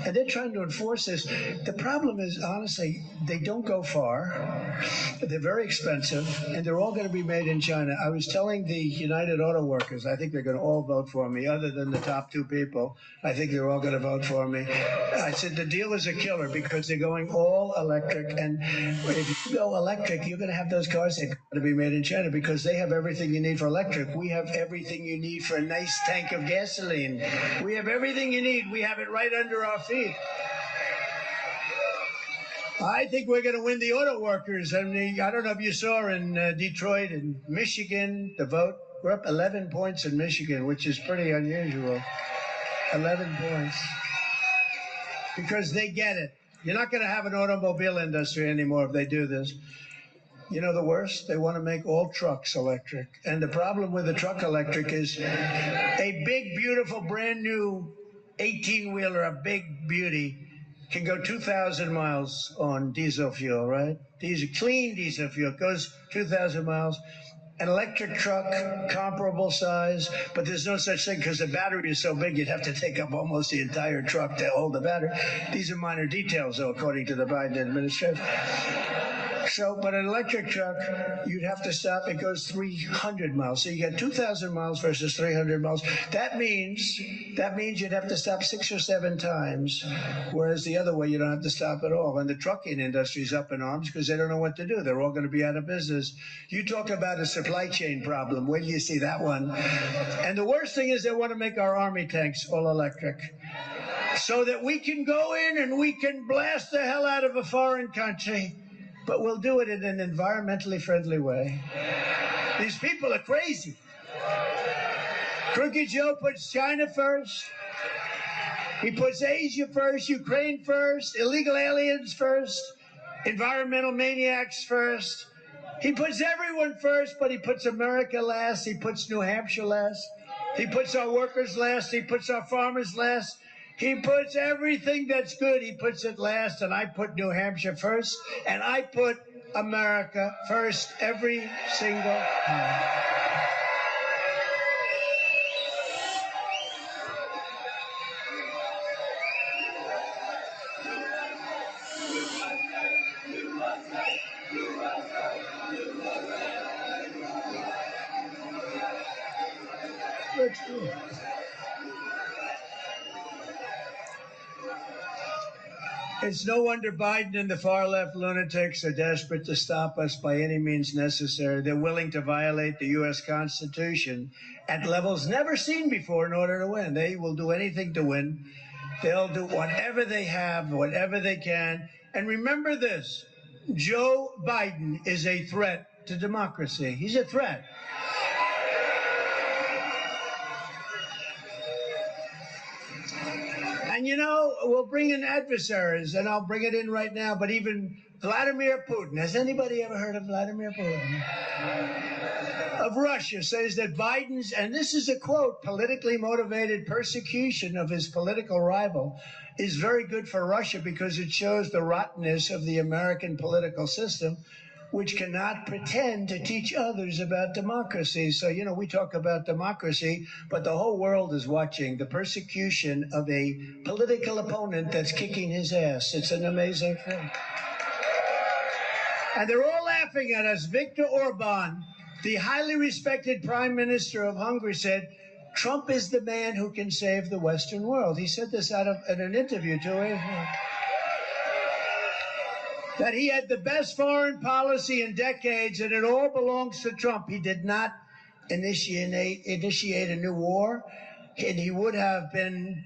And they're trying to enforce this. The problem is, honestly, they don't go far. They're very expensive, and they're all going to be made in China. I was telling the United Auto Workers, I think they're going to all vote for me, other than the top 2 people. I think they're all going to vote for me. I said the deal is a killer because they're going all electric, and if you go electric, you're going to have those cars that are going to be made in China because they have everything you need for electric. We have everything you need for a nice tank of gasoline. We have everything you need. We have it right under our feet. I think we're going to win the auto workers. I mean, I don't know if you saw in Detroit and Michigan, the vote. We're up 11 points in Michigan, which is pretty unusual. 11 points. Because they get it. You're not going to have an automobile industry anymore if they do this. You know the worst? They want to make all trucks electric. And the problem with the truck electric is a big, beautiful, brand new 18-wheeler, a big beauty, can go 2,000 miles on diesel fuel, right? Clean diesel fuel goes 2,000 miles. An electric truck, comparable size, but there's no such thing because the battery is so big you'd have to take up almost the entire truck to hold the battery. These are minor details, though, according to the Biden administration. So, but an electric truck, you'd have to stop. It goes 300 miles. So you get 2,000 miles versus 300 miles. That means you'd have to stop 6 or 7 times, whereas the other way you don't have to stop at all. And the trucking industry's up in arms because they don't know what to do. They're all going to be out of business. You talk about a supply chain problem. Where do you see that one? And the worst thing is they want to make our army tanks all electric, so that we can go in and we can blast the hell out of a foreign country. But we'll do it in an environmentally friendly way. These people are crazy. Crooked Joe puts China first. He puts Asia first, Ukraine first, illegal aliens first, environmental maniacs first. He puts everyone first, but he puts America last. He puts New Hampshire last. He puts our workers last. He puts our farmers last. He puts everything that's good, he puts it last, and I put New Hampshire first, and I put America first every single time. Let's do it. It's no wonder Biden and the far-left lunatics are desperate to stop us by any means necessary. They're willing to violate the U.S. Constitution at levels never seen before in order to win. They will do anything to win. They'll do whatever they have, whatever they can. And remember this, Joe Biden is a threat to democracy. He's a threat. And, we'll bring in adversaries, and I'll bring it in right now, but even Vladimir Putin. Has anybody ever heard of Vladimir Putin? Of Russia, says that Biden's, and this is a quote, politically motivated persecution of his political rival is very good for Russia because it shows the rottenness of the American political system, which cannot pretend to teach others about democracy. So, we talk about democracy, but the whole world is watching the persecution of a political opponent that's kicking his ass. It's an amazing thing. And they're all laughing at us. Viktor Orban, the highly respected prime minister of Hungary, said, Trump is the man who can save the Western world. He said this in an interview 2 days ago. That he had the best foreign policy in decades, and it all belongs to Trump. He did not initiate a new war, and he would have been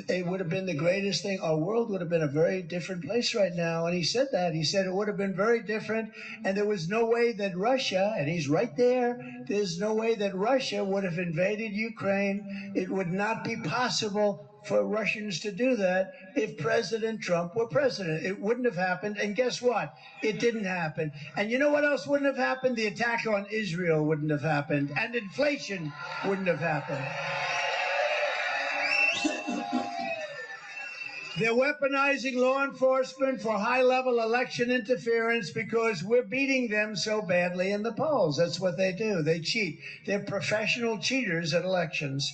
it would have been the greatest thing. Our world would have been a very different place right now. And he said that. He said it would have been very different. And there was no way that Russia, and he's right there, there's no way that Russia would have invaded Ukraine. It would not be possible for Russians to do that if President Trump were president. It wouldn't have happened. And guess what? It didn't happen. And you know what else wouldn't have happened? The attack on Israel wouldn't have happened. And inflation wouldn't have happened. They're weaponizing law enforcement for high-level election interference because we're beating them so badly in the polls. That's what they do. They cheat. They're professional cheaters at elections.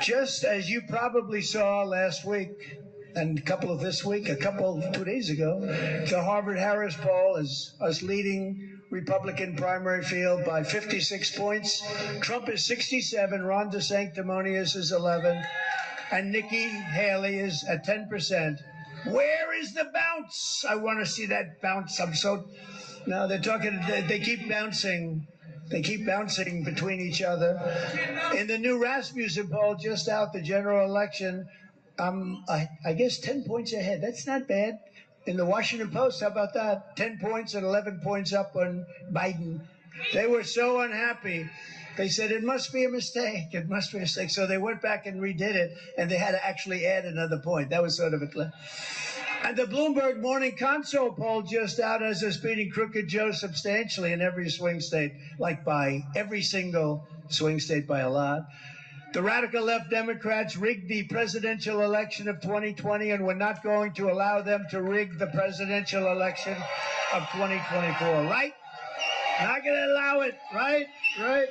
Just as you probably saw last week and a couple of this week, 2 days ago, the Harvard-Harris poll is us leading Republican primary field by 56 points. Trump is 67, Ron DeSanctimonious is 11. And Nikki Haley is at 10%. Where is the bounce? I want to see that bounce. No, they're talking, they keep bouncing. They keep bouncing between each other. In the new Rasmussen poll just out, the general election, I guess 10 points ahead. That's not bad. In the Washington Post, how about that? 10 points and 11 points up on Biden. They were so unhappy. They said, it must be a mistake. It must be a mistake. So they went back and redid it, and they had to actually add another point. That was sort of a clip. And the Bloomberg Morning Console poll just out as us beating Crooked Joe substantially in every swing state, like by every single swing state by a lot. The radical left Democrats rigged the presidential election of 2020, and we're not going to allow them to rig the presidential election of 2024, right? Not going to allow it, right? Right?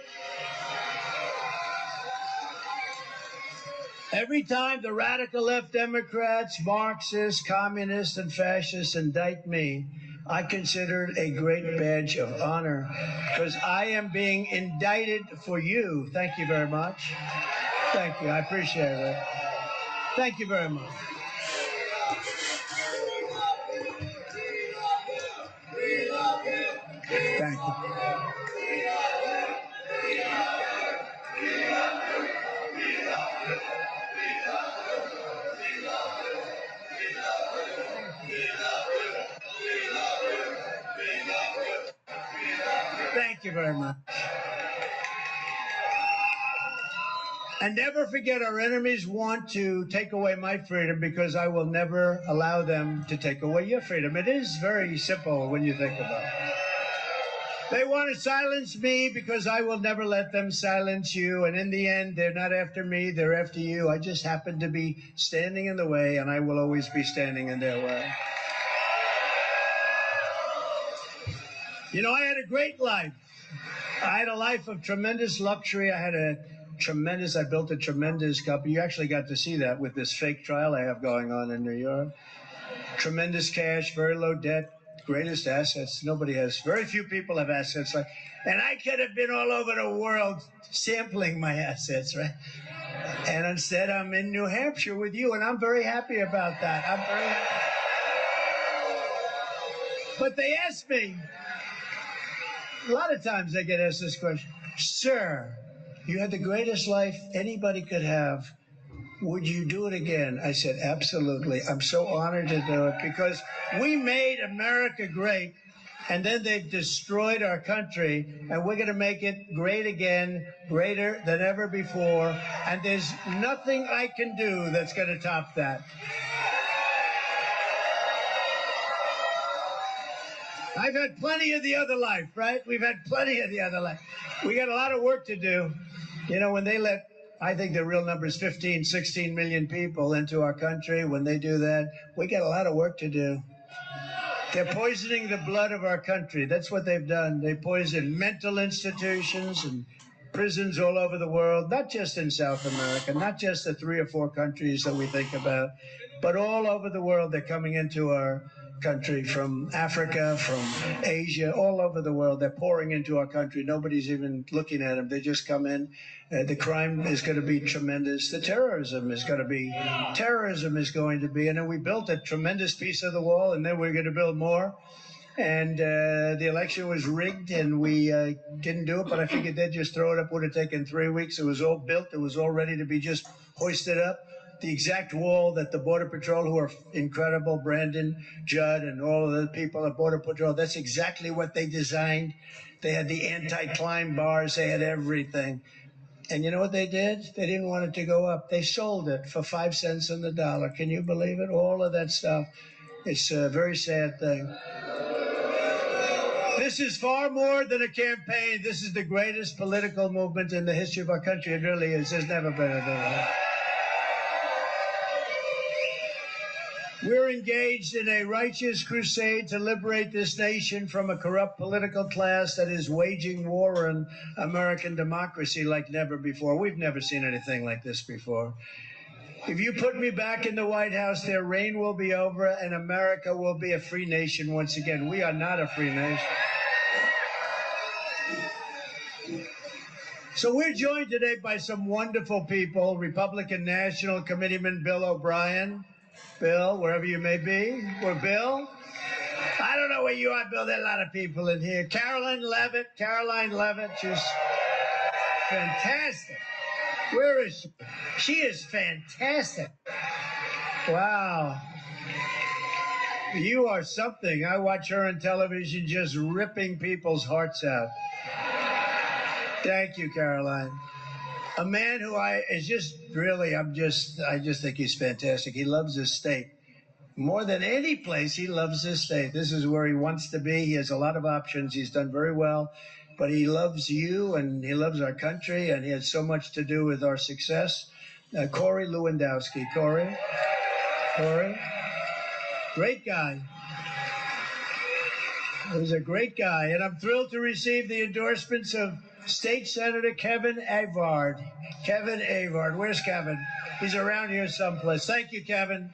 Every time the radical left Democrats, Marxists, communists, and fascists indict me, I consider it a great badge of honor because I am being indicted for you. Thank you very much. Thank you. I appreciate it. Thank you very much. Thank you. Thank you very much. And never forget, our enemies want to take away my freedom because I will never allow them to take away your freedom. It is very simple when you think about it. They want to silence me because I will never let them silence you. And in the end, they're not after me, they're after you. I just happen to be standing in the way, and I will always be standing in their way. You know, I had a great life. I had a life of tremendous luxury. I built a tremendous company. You actually got to see that with this fake trial I have going on in New York. Tremendous cash, very low debt, greatest assets. Nobody has, very few people have assets like, and I could have been all over the world sampling my assets, right? And instead I'm in New Hampshire with you, and I'm very happy about that. I'm very happy. But they asked me, a lot of times I get asked this question, sir, you had the greatest life anybody could have. Would you do it again? I said, absolutely. I'm so honored to do it because we made America great, and then they've destroyed our country, and we're going to make it great again, greater than ever before, and there's nothing I can do that's going to top that. I've had plenty of the other life, right? We've had plenty of the other life. We got a lot of work to do. You know, when they let, I think the real number is 15, 16 million people into our country, when they do that, we got a lot of work to do. They're poisoning the blood of our country. That's what they've done. They poison mental institutions and prisons all over the world, not just in South America, not just the 3 or 4 countries that we think about, but all over the world. They're coming into our country from Africa, from Asia, all over the world. They're pouring into our country. Nobody's even looking at them. They just come in. The crime is going to be tremendous. The terrorism is going to be, and then we built a tremendous piece of the wall, and then we're going to build more. And the election was rigged, and we didn't do it, but I figured they'd just throw it up. Would have taken 3 weeks. It was all built. It was all ready to be just hoisted up. the exact wall that the Border Patrol, who are incredible, Brandon, Judd, and all of the people at Border Patrol, that's exactly what they designed. They had the anti-climb bars, they had everything. And you know what they did? They didn't want it to go up. They sold it for 5 cents on the dollar. Can you believe it? All of that stuff. It's a very sad thing. This is far more than a campaign. This is the greatest political movement in the history of our country. It really is. There's never been anything like it. We're engaged in a righteous crusade to liberate this nation from a corrupt political class that is waging war on American democracy like never before. We've never seen anything like this before. If you put me back in the White House, their reign will be over and America will be a free nation once again. We are not a free nation. So we're joined today by some wonderful people. Republican National Committeeman Bill O'Brien. Bill, wherever you may be. Or Bill? I don't know where you are, Bill. There are a lot of people in here. Caroline Levitt, she's fantastic. Where is she? She is fantastic. Wow. You are something. I watch her on television just ripping people's hearts out. Thank you, Caroline. A man who I just think he's fantastic. He loves his state. More than any place, he loves his state. This is where he wants to be. He has a lot of options. He's done very well. But he loves you, and he loves our country, and he has so much to do with our success. Corey Lewandowski. Corey? Great guy. He's a great guy. And I'm thrilled to receive the endorsements of State Senator Kevin Avard. Kevin Avard. Where's Kevin? He's around here someplace. Thank you, Kevin.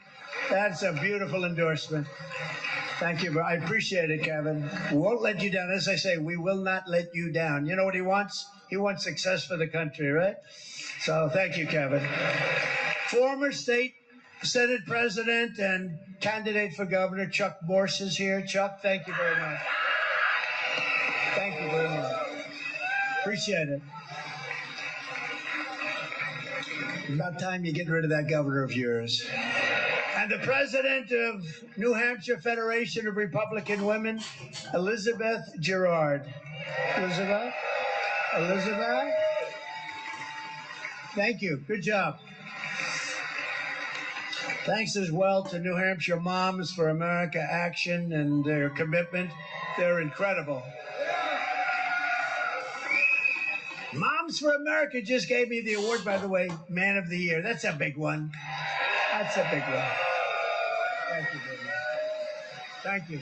That's a beautiful endorsement. Thank you. I appreciate it, Kevin. We won't let you down. As I say, we will not let you down. You know what he wants? He wants success for the country, right? So thank you, Kevin. Former State Senate President and candidate for governor Chuck Morse is here. Chuck, thank you very much. Thank you very much. Appreciate it. About time you get rid of that governor of yours. And the president of New Hampshire Federation of Republican Women, Elizabeth Girard. Elizabeth? Thank you. Good job. Thanks as well to New Hampshire Moms for America Action and their commitment. They're incredible. Moms for America just gave me the award, by the way, Man of the Year. That's a big one. That's a big one. Thank you very much. Thank you.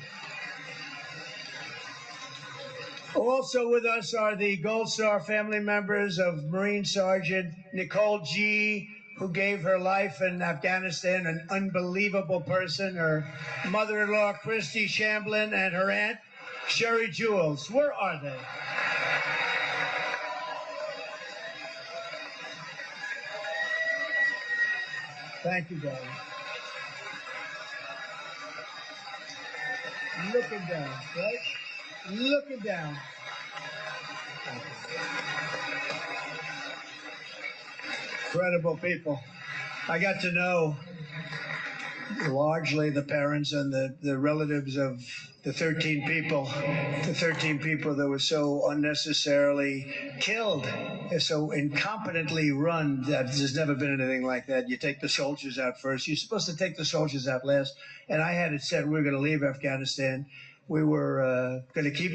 Also with us are the Gold Star family members of Marine Sergeant Nicole G., who gave her life in Afghanistan, an unbelievable person, her mother-in-law, Christy Shamblin, and her aunt, Sherry Jules. Where are they? Thank you, darling. Looking down, right? Looking down. Incredible people. I got to know largely the parents and the relatives of the 13 people that were so unnecessarily killed, so incompetently run. There's never been anything like that. You take the soldiers out first. You're supposed to take the soldiers out last. And I had it said we were going to leave Afghanistan. We were going to keep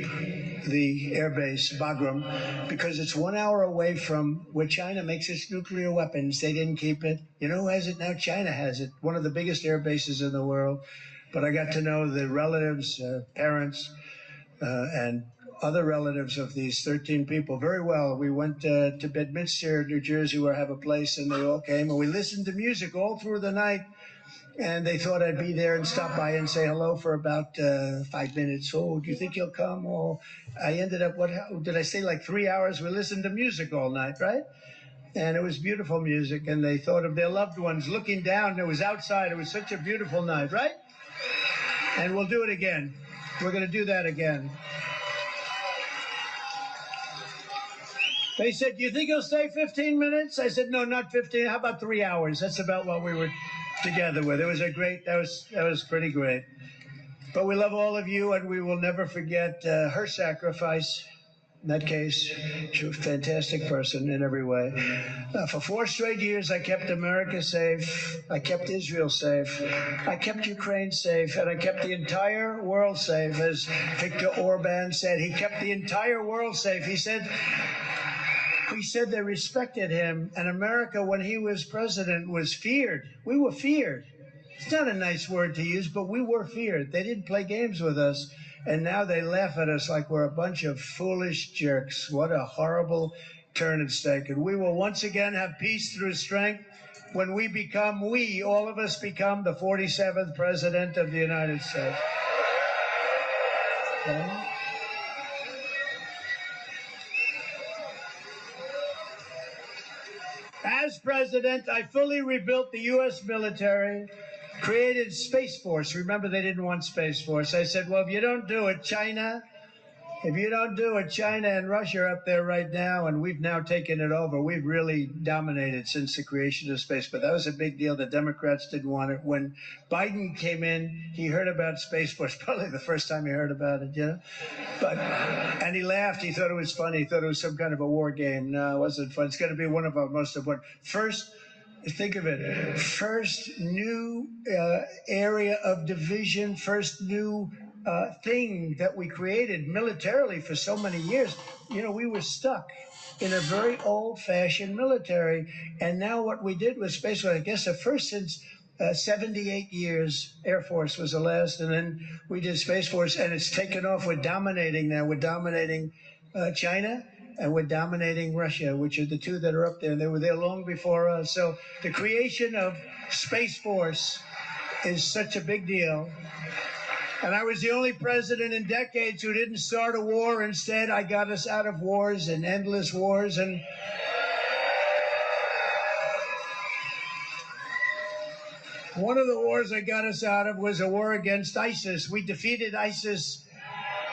the airbase, Bagram, because it's 1 hour away from where China makes its nuclear weapons. They didn't keep it. You know who has it now? China has it. One of the biggest air bases in the world. But I got to know the relatives, parents, and other relatives of these 13 people very well. We went to Bedminster, New Jersey, where I have a place, and they all came. And we listened to music all through the night. And they thought I'd be there and stop by and say hello for about 5 minutes. Oh, do you think you'll come? Oh, I ended up, did I say like 3 hours? We listened to music all night, right? And it was beautiful music. And they thought of their loved ones looking down. It was outside. It was such a beautiful night, right? And we'll do it again. We're going to do that again. They said, do you think he'll stay 15 minutes? I said, no, not 15. How about 3 hours? That's about what we were together with. It was a great, that was pretty great. But we love all of you, and we will never forget her sacrifice. In that case, she was a fantastic person in every way. For 4 straight years, I kept America safe. I kept Israel safe. I kept Ukraine safe. And I kept the entire world safe. As Viktor Orban said, he kept the entire world safe. He said they respected him. And America, when he was president, was feared. We were feared. It's not a nice word to use, but we were feared. They didn't play games with us. And now they laugh at us like we're a bunch of foolish jerks. What a horrible turn it's taken. We will once again have peace through strength when all of us become the 47th President of the United States. Okay? As president, I fully rebuilt the U.S. military, created Space Force. Remember, they didn't want Space Force. I said, well, if you don't do it, China and Russia are up there right now, and we've now taken it over. We've really dominated since the creation of space, but that was a big deal. The Democrats didn't want it. When Biden came in, he heard about Space Force, probably the first time he heard about it, you know? And he laughed. He thought it was funny. He thought it was some kind of a war game. No, it wasn't fun. It's going to be one of our most important. Think of it, first new area of division, first new thing that we created militarily for so many years. You know, we were stuck in a very old-fashioned military, and now what we did was Space Force, I guess the first since 78 years, Air Force was the last, and then we did Space Force, and it's taken off. We're dominating now. We're dominating China, and we're dominating Russia, which are the two that are up there. They were there long before us. So the creation of Space Force is such a big deal. And I was the only president in decades who didn't start a war. Instead, I got us out of wars and endless wars. And one of the wars I got us out of was a war against ISIS. We defeated ISIS.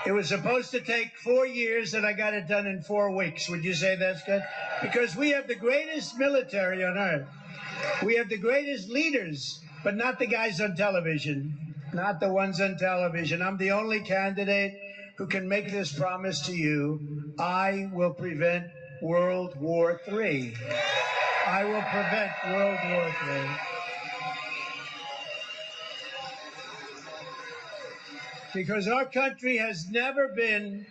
It was supposed to take 4 years, and I got it done in 4 weeks. Would you say that's good? Because we have the greatest military on earth. We have the greatest leaders, but not the guys on television, not the ones on television. I'm the only candidate who can make this promise to you. I will prevent World War III. I will prevent World War III. Because our country has never been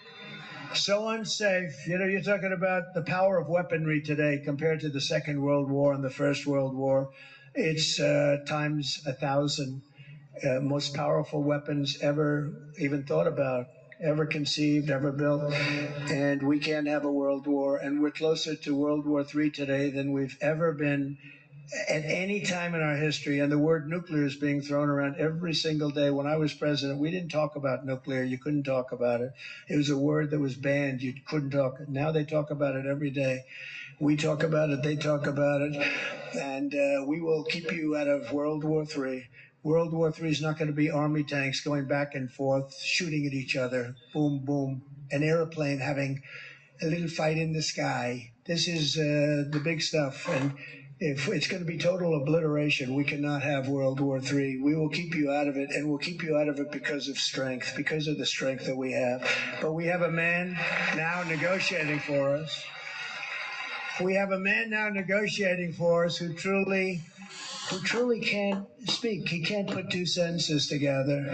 so unsafe. You know, you're talking about the power of weaponry today compared to the Second World War and the First World War. It's times 1,000. Most powerful weapons ever even thought about, ever conceived, ever built. And we can't have a world war. And we're closer to World War III today than we've ever been at any time in our history. And the word nuclear is being thrown around every single day. When I was president, we didn't talk about nuclear. You couldn't talk about it. It was a word that was banned. You couldn't talk. Now they talk about it every day. We talk about it. They talk about it. And we will keep you out of World War III. World War III is not going to be army tanks going back and forth, shooting at each other. Boom, boom. An airplane having a little fight in the sky. This is the big stuff. And if it's going to be total obliteration, we cannot have World War III. We will keep you out of it, and we'll keep you out of it because of strength, because of the strength that we have. But we have a man now negotiating for us. We have a man now negotiating for us who truly can't speak. He can't put 2 sentences together.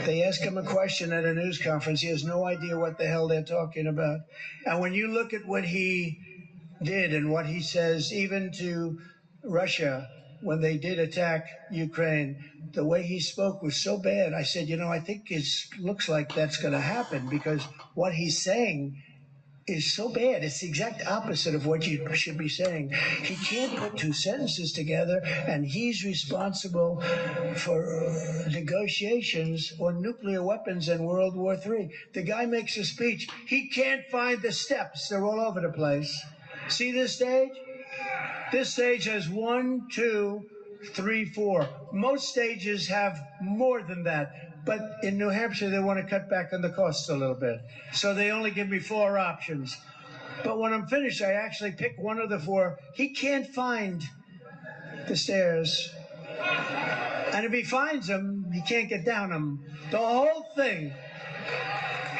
They ask him a question at a news conference. He has no idea what the hell they're talking about. And when you look at what he did and what he says, even to Russia, when they did attack Ukraine, the way he spoke was so bad. I said, you know, I think it looks like that's going to happen because what he's saying is so bad. It's the exact opposite of what you should be saying. He can't put 2 sentences together, and he's responsible for negotiations on nuclear weapons in World War III. The guy makes a speech. He can't find the steps. They're all over the place. See this stage? This stage has 1, 2, 3, 4. Most stages have more than that. But in New Hampshire, they want to cut back on the costs a little bit. So they only give me 4 options. But when I'm finished, I actually pick one of the four. He can't find the stairs. And if he finds them, he can't get down them. The whole thing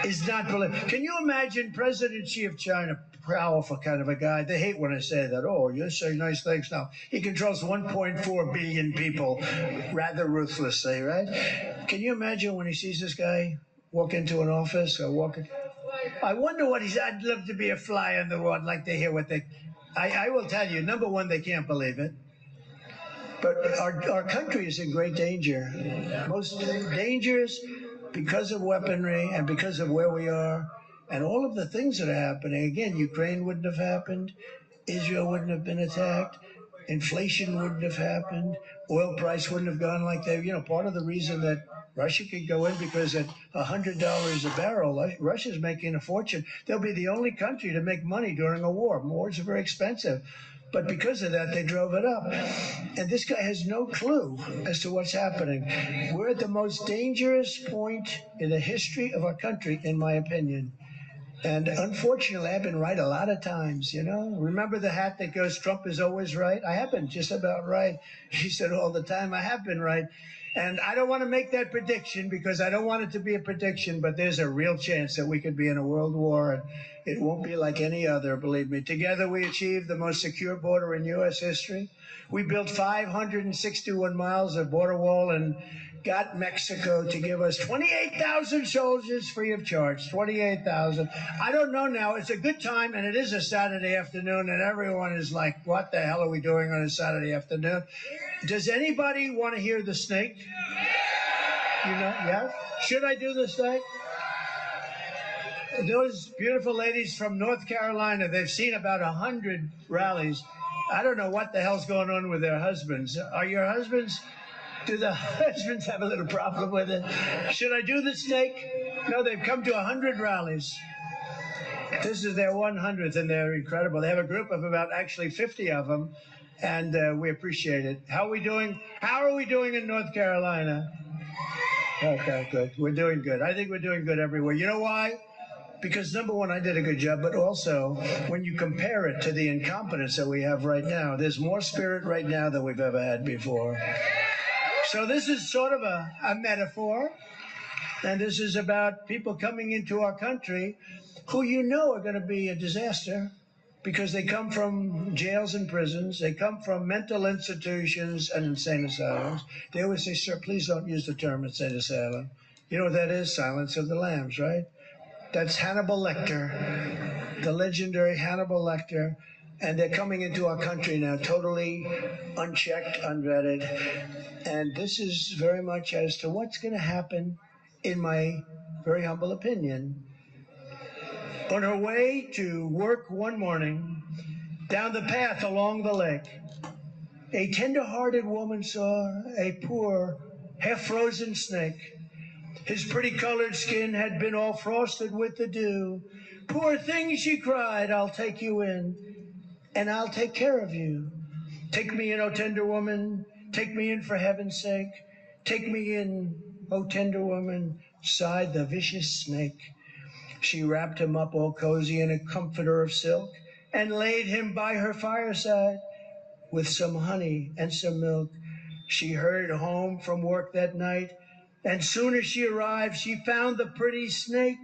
is not believable. Can you imagine President Xi of China, powerful kind of a guy? They hate when I say that. Oh, you say nice things now. He controls 1.4 billion people rather ruthlessly, right? Can you imagine when he sees this guy walk into an office or walk in? I wonder what he's. I'd love to be a fly on the wall. I'd like to hear what they. I will tell you. Number one, they can't believe it. But our country is in great danger. Most dangerous because of weaponry and because of where we are and all of the things that are happening. Again, Ukraine wouldn't have happened. Israel wouldn't have been attacked. Inflation wouldn't have happened. Oil price wouldn't have gone like that. You know, part of the reason that Russia could go in because at $100 a barrel, Russia's making a fortune. They'll be the only country to make money during a war. Wars are very expensive. But because of that, they drove it up. And this guy has no clue as to what's happening. We're at the most dangerous point in the history of our country, in my opinion. And unfortunately, I've been right a lot of times, you know. Remember the hat that goes, Trump is always right? I have been just about right. He said all the time, I have been right. And I don't want to make that prediction because I don't want it to be a prediction, but there's a real chance that we could be in a world war, and it won't be like any other, believe me. Together, we achieved the most secure border in U.S. history. We built 561 miles of border wall and got Mexico to give us 28,000 soldiers free of charge, 28,000. I don't know now. It's a good time, and it is a Saturday afternoon, and everyone is like, what the hell are we doing on a Saturday afternoon? Does anybody want to hear the snake? You know, yeah? Should I do the snake? Those beautiful ladies from North Carolina, they've seen about 100 rallies. I don't know what the hell's going on with their husbands. Are your husbands, do the husbands have a little problem with it? Should I do the snake? No, they've come to 100 rallies. This is their 100th, and they're incredible. They have a group of about actually 50 of them, and we appreciate it. How are we doing? How are we doing in North Carolina? Okay, good. We're doing good. I think we're doing good everywhere. You know why? Because number one, I did a good job, but also when you compare it to the incompetence that we have right now, there's more spirit right now than we've ever had before. So this is sort of a metaphor, and this is about people coming into our country who you know are going to be a disaster because they come from jails and prisons, they come from mental institutions and insane asylums. They always say, sir, please don't use the term insane asylum. You know what that is? Silence of the Lambs, right? That's Hannibal Lecter, the legendary Hannibal Lecter, and they're coming into our country now totally unchecked, unvetted, and this is very much as to what's going to happen, in my very humble opinion. On her way to work one morning, down the path along the lake, a tender-hearted woman saw a poor, half-frozen snake. His pretty colored skin had been all frosted with the dew. Poor thing, she cried, I'll take you in, and I'll take care of you. Take me in, O tender woman, take me in for heaven's sake. Take me in, O tender woman, sighed the vicious snake. She wrapped him up all cozy in a comforter of silk and laid him by her fireside with some honey and some milk. She hurried home from work that night, and soon as she arrived, she found the pretty snake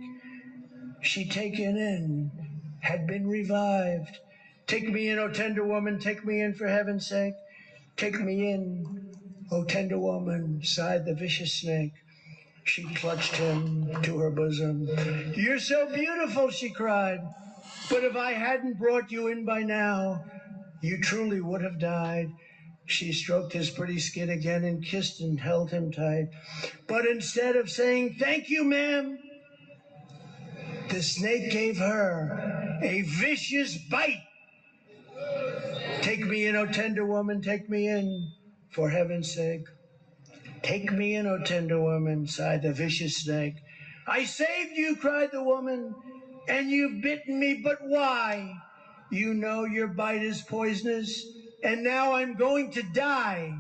she'd taken in had been revived. Take me in, O tender woman, take me in for heaven's sake. Take me in, O tender woman, sighed the vicious snake. She clutched him to her bosom. You're so beautiful, she cried, but if I hadn't brought you in by now, you truly would have died. She stroked his pretty skin again and kissed and held him tight. But instead of saying, thank you, ma'am, the snake gave her a vicious bite. Take me in, O tender woman, take me in, for heaven's sake. Take me in, O tender woman, sighed the vicious snake. I saved you, cried the woman, and you've bitten me, but why? You know your bite is poisonous, and now I'm going to die.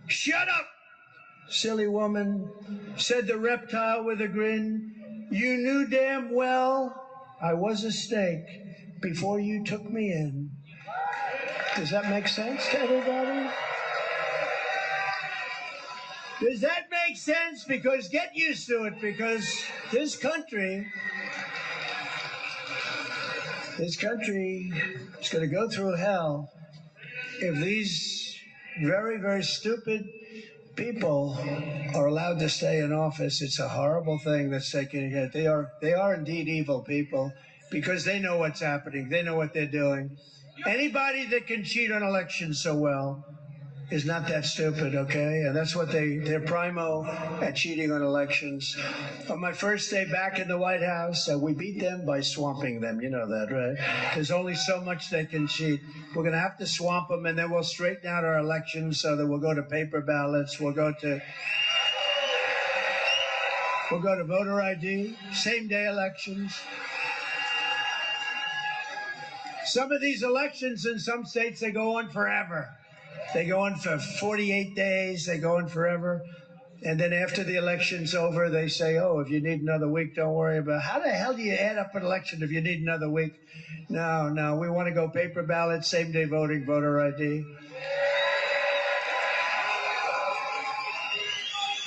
Shut up, silly woman, said the reptile with a grin. You knew damn well I was a snake, before you took me in. Does that make sense to everybody? Does that make sense? Because get used to it, because this country is going to go through hell if these very, very stupid people are allowed to stay in office. It's a horrible thing that's taking it. They are indeed evil people because they know what's happening. They know what they're doing. Anybody that can cheat on elections so well is not that stupid, okay? And that's what they're primo at cheating on elections. On my first day back in the White House, we beat them by swamping them. You know that, right? There's only so much they can cheat. We're going to have to swamp them, and then we'll straighten out our elections so that we'll go to paper ballots. We'll go to voter ID, same-day elections. Some of these elections in some states, they go on forever. They go on for 48 days. They go on forever. And then after the election's over, they say, oh, if you need another week, don't worry about it. How the hell do you add up an election if you need another week? No, we want to go paper ballot, same-day voting, voter ID.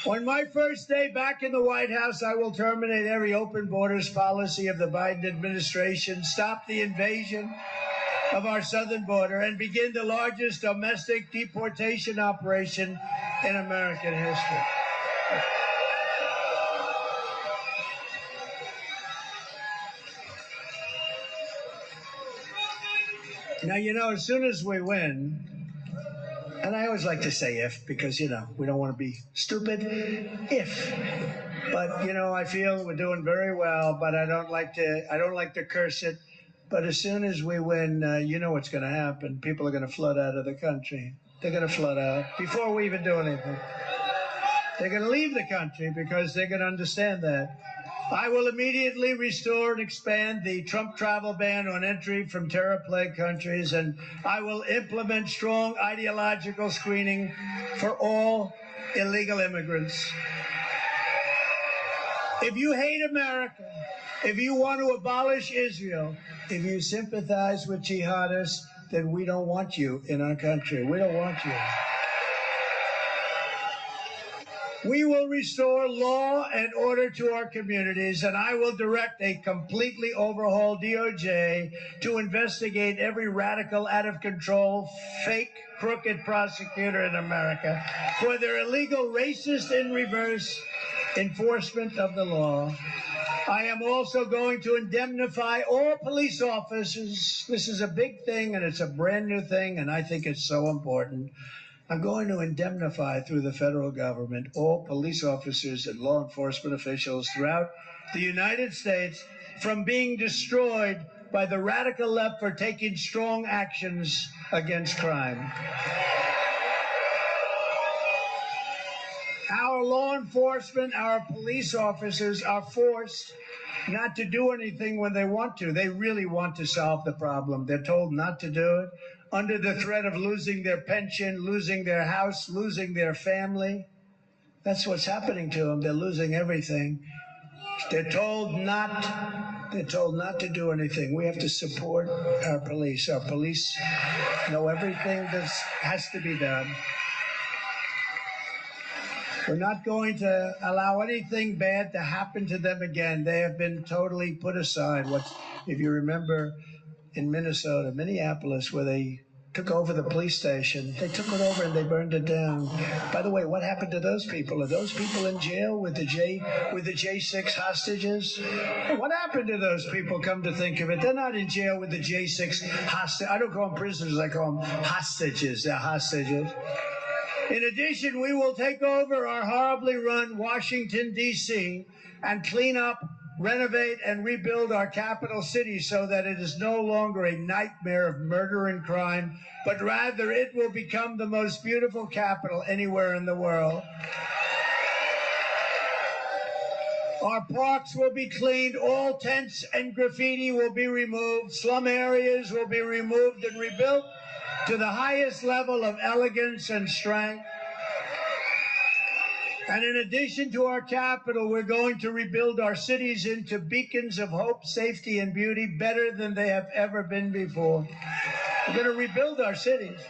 On my first day back in the White House, I will terminate every open borders policy of the Biden administration, stop the invasion of our southern border, and begin the largest domestic deportation operation in American history. Now, you know, as soon as we win, and I always like to say if, because, you know, we don't want to be stupid, if. But, you know, I feel we're doing very well, but I don't like to curse it. But as soon as we win, you know what's going to happen. People are going to flood out of the country. They're going to flood out before we even do anything. They're going to leave the country because they're going to understand that. I will immediately restore and expand the Trump travel ban on entry from terror-plagued countries, and I will implement strong ideological screening for all illegal immigrants. If you hate America, if you want to abolish Israel, if you sympathize with jihadists, then we don't want you in our country. We don't want you. We will restore law and order to our communities, and I will direct a completely overhauled DOJ to investigate every radical, out-of-control, fake, crooked prosecutor in America for their illegal, racist, in reverse enforcement of the law. I am also going to indemnify all police officers. This is a big thing, and it's a brand new thing, and I think it's so important. I'm going to indemnify through the federal government all police officers and law enforcement officials throughout the United States from being destroyed by the radical left for taking strong actions against crime. Our law enforcement, our police officers are forced not to do anything when they want to. They really want to solve the problem. They're told not to do it under the threat of losing their pension, losing their house, losing their family. That's what's happening to them. They're losing everything. They're told not to do anything. We have to support our police. Our police know everything that has to be done. We're not going to allow anything bad to happen to them again. They have been totally put aside. If you remember in Minneapolis, where they took over the police station, they took it over and they burned it down. By the way, what happened to those people? Are those people in jail with the J6 hostages? What happened to those people, come to think of it? They're not in jail with the J6 hostages. I don't call them prisoners, I call them hostages. They're hostages. In addition, we will take over our horribly run Washington, D.C. and clean up, renovate, and rebuild our capital city so that it is no longer a nightmare of murder and crime, but rather it will become the most beautiful capital anywhere in the world. Our parks will be cleaned, all tents and graffiti will be removed, slum areas will be removed and rebuilt to the highest level of elegance and strength. And in addition to our capital, we're going to rebuild our cities into beacons of hope, safety, and beauty better than they have ever been before. We're going to rebuild our cities.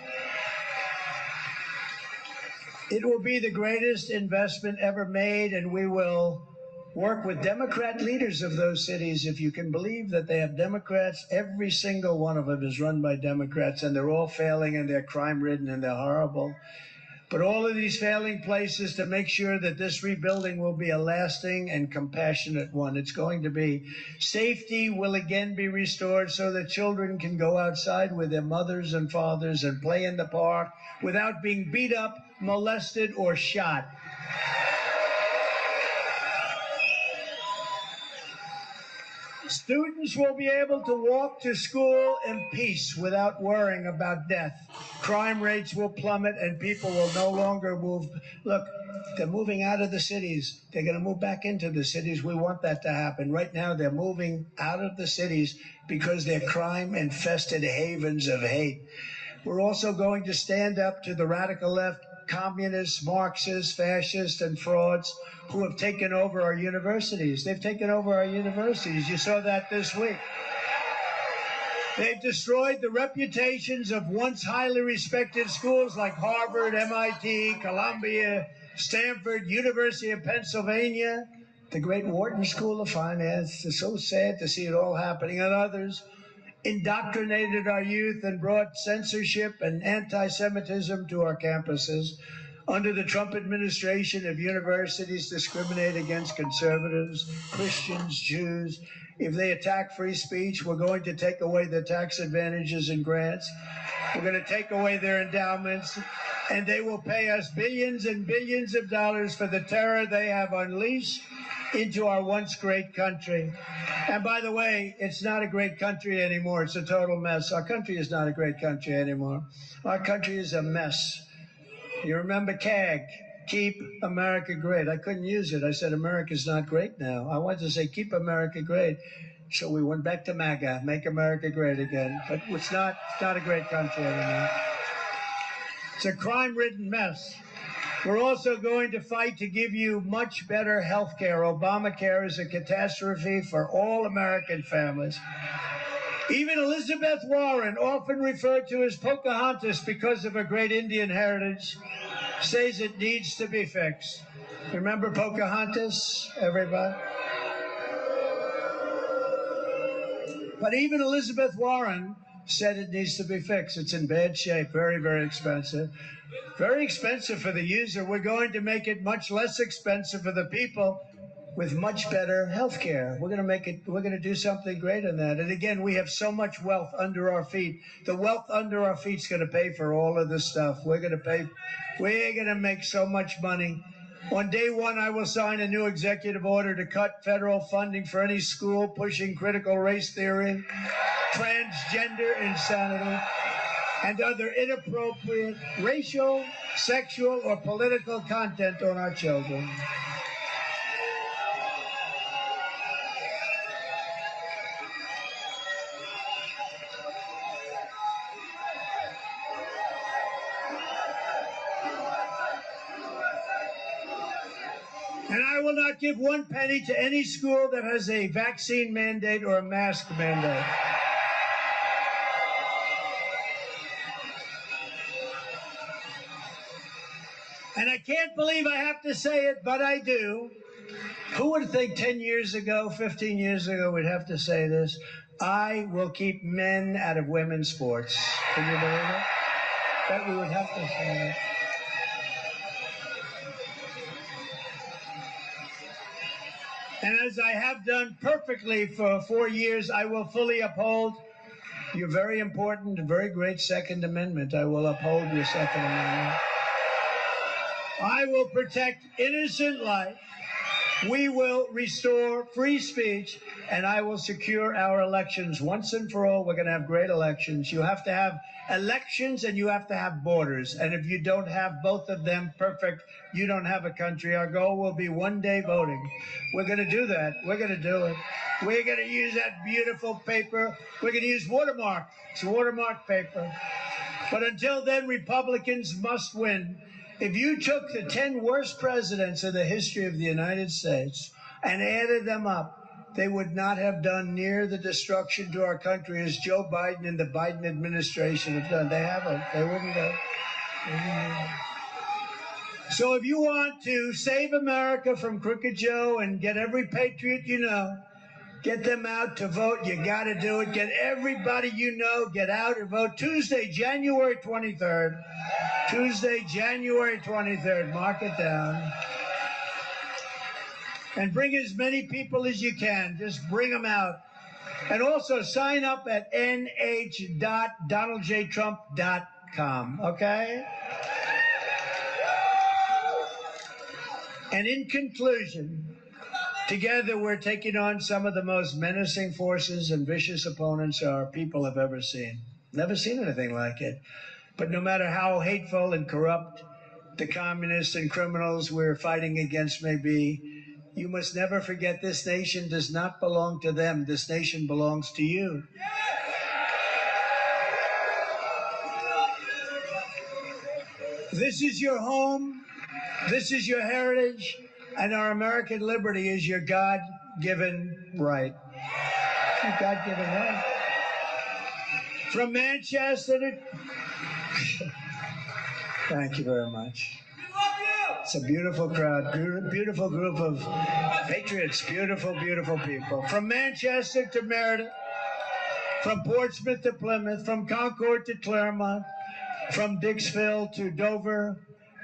It will be the greatest investment ever made, and we will work with Democrat leaders of those cities. If you can believe that they have Democrats, every single one of them is run by Democrats, and they're all failing, and they're crime-ridden, and they're horrible. But all of these failing places to make sure that this rebuilding will be a lasting and compassionate one. It's going to be. Safety will again be restored so that children can go outside with their mothers and fathers and play in the park without being beat up, molested, or shot. Students will be able to walk to school in peace without worrying about death. Crime rates will plummet and people will no longer move. Look, they're moving out of the cities. They're going to move back into the cities. We want that to happen. Right now, they're moving out of the cities because they're crime-infested havens of hate. We're also going to stand up to the radical left, communists, Marxists, fascists, and frauds who have taken over our universities. They've taken over our universities. You saw that this week. They've destroyed the reputations of once highly respected schools like Harvard, MIT, Columbia, Stanford, University of Pennsylvania, the great Wharton School of Finance. It's so sad to see it all happening, and others. Indoctrinated our youth and brought censorship and anti-Semitism to our campuses. Under the Trump administration, if universities discriminate against conservatives, Christians, Jews, if they attack free speech, we're going to take away their tax advantages and grants. We're going to take away their endowments, and they will pay us billions and billions of dollars for the terror they have unleashed into our once great country. And by the way, it's not a great country anymore. It's a total mess. Our country is not a great country anymore. Our country is a mess. You remember CAG, Keep America Great. I couldn't use it. I said, America's not great now. I wanted to say, keep America great. So we went back to MAGA, make America great again. But it's not a great country anymore. It's a crime-ridden mess. We're also going to fight to give you much better health care. Obamacare is a catastrophe for all American families. Even Elizabeth Warren, often referred to as Pocahontas because of her great Indian heritage, says it needs to be fixed. Remember Pocahontas, everybody? But even Elizabeth Warren said it needs to be fixed. It's in bad shape, very, very expensive. Very expensive for the user. We're going to make it much less expensive for the people with much better health care. We're going to do something great in that. And again, we have so much wealth under our feet. The wealth under our feet is going to pay for all of this stuff. We're going to make so much money. On day one, I will sign a new executive order to cut federal funding for any school pushing critical race theory, transgender insanity, and other inappropriate racial, sexual, or political content on our children. And I will not give one penny to any school that has a vaccine mandate or a mask mandate. And I can't believe I have to say it, but I do. Who would think 10 years ago, 15 years ago, we'd have to say this? I will keep men out of women's sports. Can you believe it? That we would have to say it. And as I have done perfectly for 4 years, I will fully uphold your very important and very great Second Amendment. I will uphold your Second Amendment. I will protect innocent life. We will restore free speech, and I will secure our elections once and for all. We're going to have great elections. You have to have elections and you have to have borders. And if you don't have both of them perfect, you don't have a country. Our goal will be one day voting. We're going to do that. We're going to do it. We're going to use that beautiful paper. We're going to use watermark. It's watermark paper. But until then, Republicans must win. If you took the 10 worst presidents in the history of the United States and added them up, they would not have done near the destruction to our country as Joe Biden and the Biden administration have done. They haven't. They wouldn't have. So if you want to save America from Crooked Joe and get every patriot you know, get them out to vote. You got to do it. Get everybody you know, get out and vote. Tuesday, January 23rd. Tuesday, January 23rd. Mark it down. And bring as many people as you can. Just bring them out. And also sign up at nh.donaldjtrump.com. Okay? And in conclusion, together we're taking on some of the most menacing forces and vicious opponents our people have ever seen. Never seen anything like it. But no matter how hateful and corrupt the communists and criminals we're fighting against may be, you must never forget this nation does not belong to them. This nation belongs to you. This is your home. This is your heritage. And our American liberty is your God-given right. Your God-given right. From Manchester to... Thank you very much. It's a beautiful crowd, beautiful group of patriots, beautiful, beautiful people. From Manchester to Meredith, from Portsmouth to Plymouth, from Concord to Claremont, from Dixville to Dover,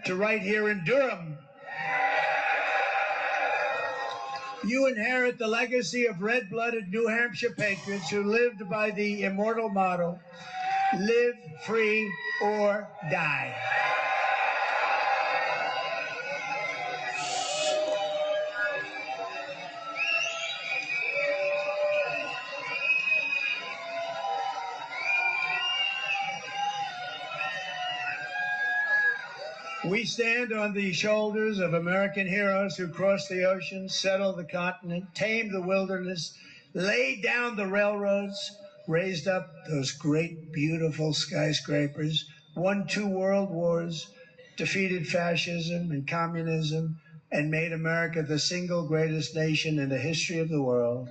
to right here in Durham. You inherit the legacy of red-blooded New Hampshire patriots who lived by the immortal motto, live free or die. We stand on the shoulders of American heroes who crossed the ocean, settled the continent, tamed the wilderness, laid down the railroads, raised up those great, beautiful skyscrapers, won 2 world wars, defeated fascism and communism, and made America the single greatest nation in the history of the world.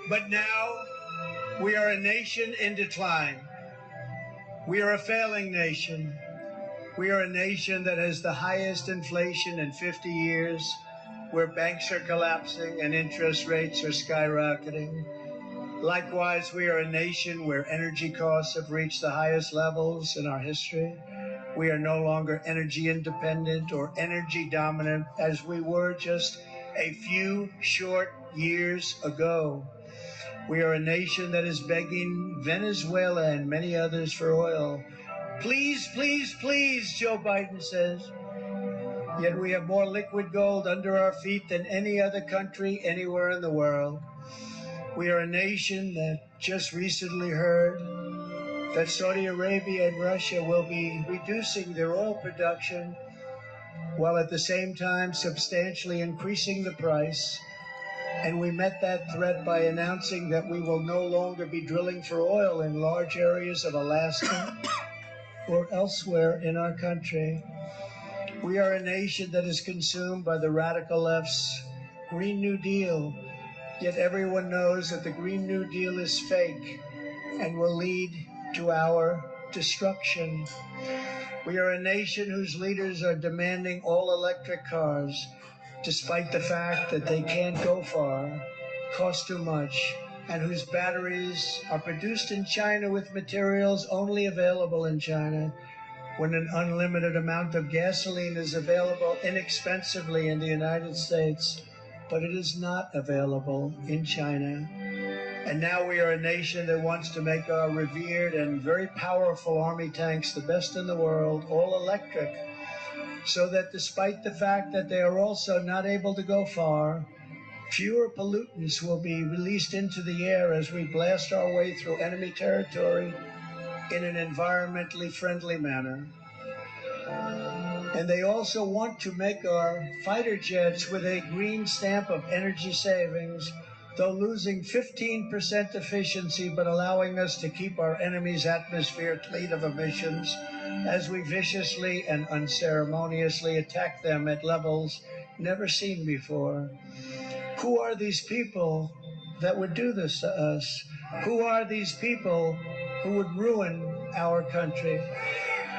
But now, we are a nation in decline. We are a failing nation. We are a nation that has the highest inflation in 50 years, where banks are collapsing and interest rates are skyrocketing. Likewise, we are a nation where energy costs have reached the highest levels in our history. We are no longer energy independent or energy dominant as we were just a few short years ago. We are a nation that is begging Venezuela and many others for oil. Please, please, please, Joe Biden says. Yet we have more liquid gold under our feet than any other country anywhere in the world. We are a nation that just recently heard that Saudi Arabia and Russia will be reducing their oil production while at the same time substantially increasing the price. And we met that threat by announcing that we will no longer be drilling for oil in large areas of Alaska or elsewhere in our country. We are a nation that is consumed by the radical left's Green New Deal, yet everyone knows that the Green New Deal is fake and will lead to our destruction. We are a nation whose leaders are demanding all-electric cars, despite the fact that they can't go far, cost too much, and whose batteries are produced in China with materials only available in China, when an unlimited amount of gasoline is available inexpensively in the United States, but it is not available in China. And now we are a nation that wants to make our revered and very powerful army tanks the best in the world, all electric, so that despite the fact that they are also not able to go far, fewer pollutants will be released into the air as we blast our way through enemy territory in an environmentally friendly manner. And they also want to make our fighter jets with a green stamp of energy savings, though losing 15% efficiency, but allowing us to keep our enemy's atmosphere clean of emissions as we viciously and unceremoniously attack them at levels never seen before. Who are these people that would do this to us? Who are these people who would ruin our country?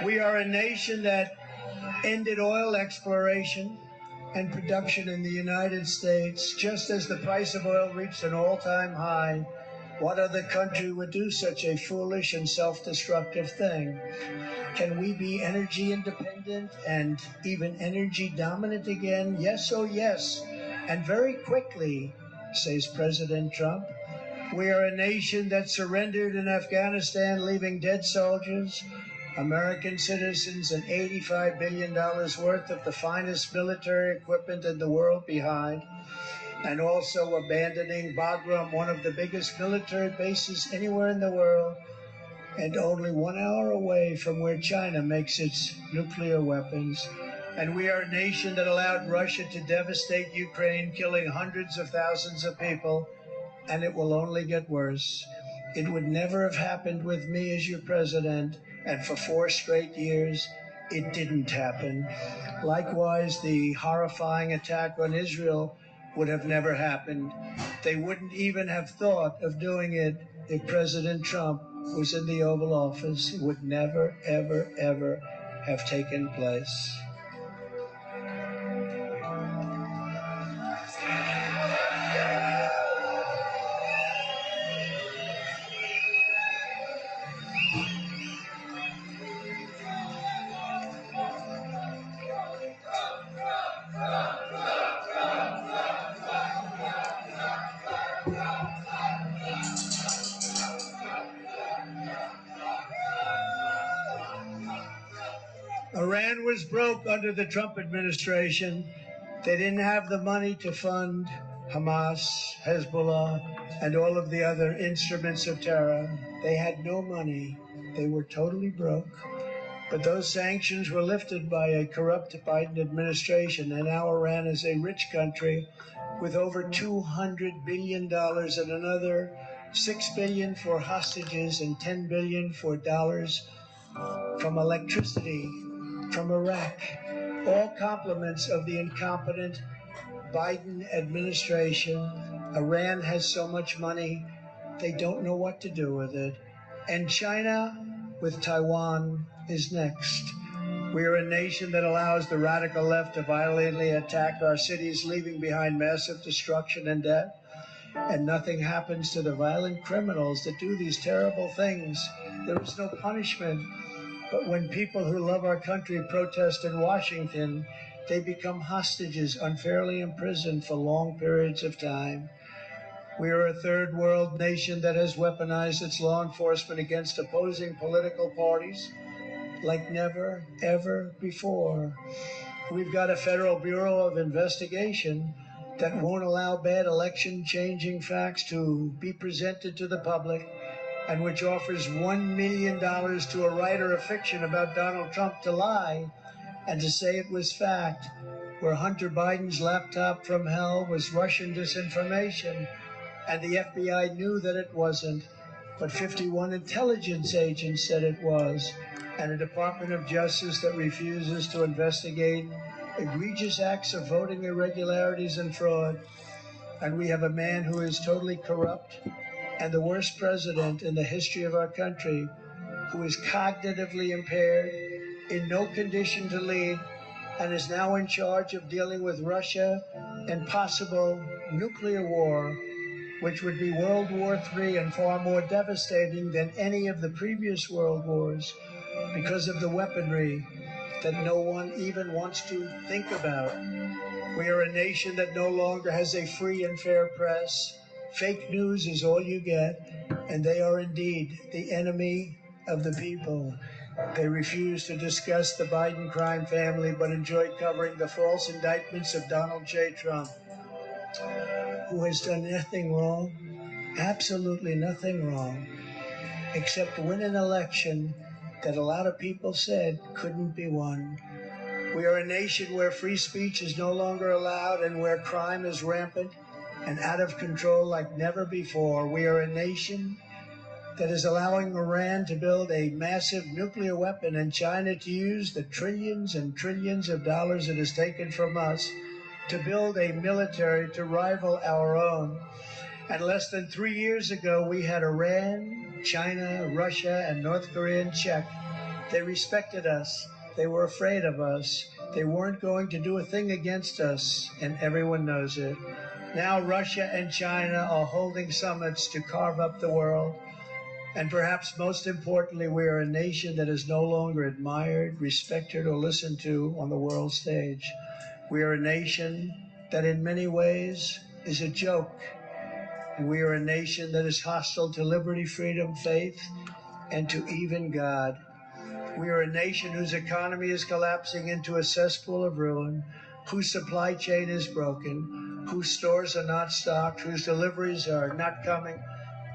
We are a nation that ended oil exploration and production in the United States just as the price of oil reached an all-time high. What other country would do such a foolish and self-destructive thing? Can we be energy independent and even energy dominant again? Yes, oh yes, and very quickly, says President Trump. We are a nation that surrendered in Afghanistan, leaving dead soldiers, American citizens, and $85 billion worth of the finest military equipment in the world behind, and also abandoning Bagram, one of the biggest military bases anywhere in the world, and only 1 hour away from where China makes its nuclear weapons. And we are a nation that allowed Russia to devastate Ukraine, killing hundreds of thousands of people, and it will only get worse. It would never have happened with me as your president, and for 4 straight years, it didn't happen. Likewise, the horrifying attack on Israel would have never happened. They wouldn't even have thought of doing it if President Trump was in the Oval Office. It would never, ever, ever have taken place. Iran was broke under the Trump administration. They didn't have the money to fund Hamas, Hezbollah, and all of the other instruments of terror. They had no money. They were totally broke. But those sanctions were lifted by a corrupt Biden administration, and now Iran is a rich country with over $200 billion and another $6 billion for hostages and $10 billion for dollars from electricity from Iraq, all compliments of the incompetent Biden administration. Iran has so much money, they don't know what to do with it. And China, with Taiwan, is next. We are a nation that allows the radical left to violently attack our cities, leaving behind massive destruction and death. And nothing happens to the violent criminals that do these terrible things. There is no punishment. But when people who love our country protest in Washington, they become hostages, unfairly imprisoned for long periods of time. We are a third world nation that has weaponized its law enforcement against opposing political parties like never, ever before. We've got a Federal Bureau of Investigation that won't allow bad election-changing facts to be presented to the public, and which offers $1 million to a writer of fiction about Donald Trump to lie and to say it was fact, where Hunter Biden's laptop from hell was Russian disinformation, and the FBI knew that it wasn't, but 51 intelligence agents said it was, and a Department of Justice that refuses to investigate egregious acts of voting irregularities and fraud. And we have a man who is totally corrupt and the worst president in the history of our country, who is cognitively impaired, in no condition to lead, and is now in charge of dealing with Russia and possible nuclear war. which would be World War III and far more devastating than any of the previous world wars because of the weaponry that no one even wants to think about. We are a nation that no longer has a free and fair press. Fake news is all you get, and they are indeed the enemy of the people. They refuse to discuss the Biden crime family, but enjoy covering the false indictments of Donald J. Trump, who has done nothing wrong, absolutely nothing wrong, except win an election that a lot of people said couldn't be won. We are a nation where free speech is no longer allowed and where crime is rampant and out of control like never before. We are a nation that is allowing Iran to build a massive nuclear weapon and China to use the trillions and trillions of dollars it has taken from us to build a military to rival our own. And less than 3 years ago, we had Iran, China, Russia, and North Korea in check. They respected us. They were afraid of us. They weren't going to do a thing against us, and everyone knows it. Now Russia and China are holding summits to carve up the world. And perhaps most importantly, we are a nation that is no longer admired, respected, or listened to on the world stage. We are a nation that in many ways is a joke. And we are a nation that is hostile to liberty, freedom, faith, and to even God. We are a nation whose economy is collapsing into a cesspool of ruin, whose supply chain is broken, whose stores are not stocked, whose deliveries are not coming,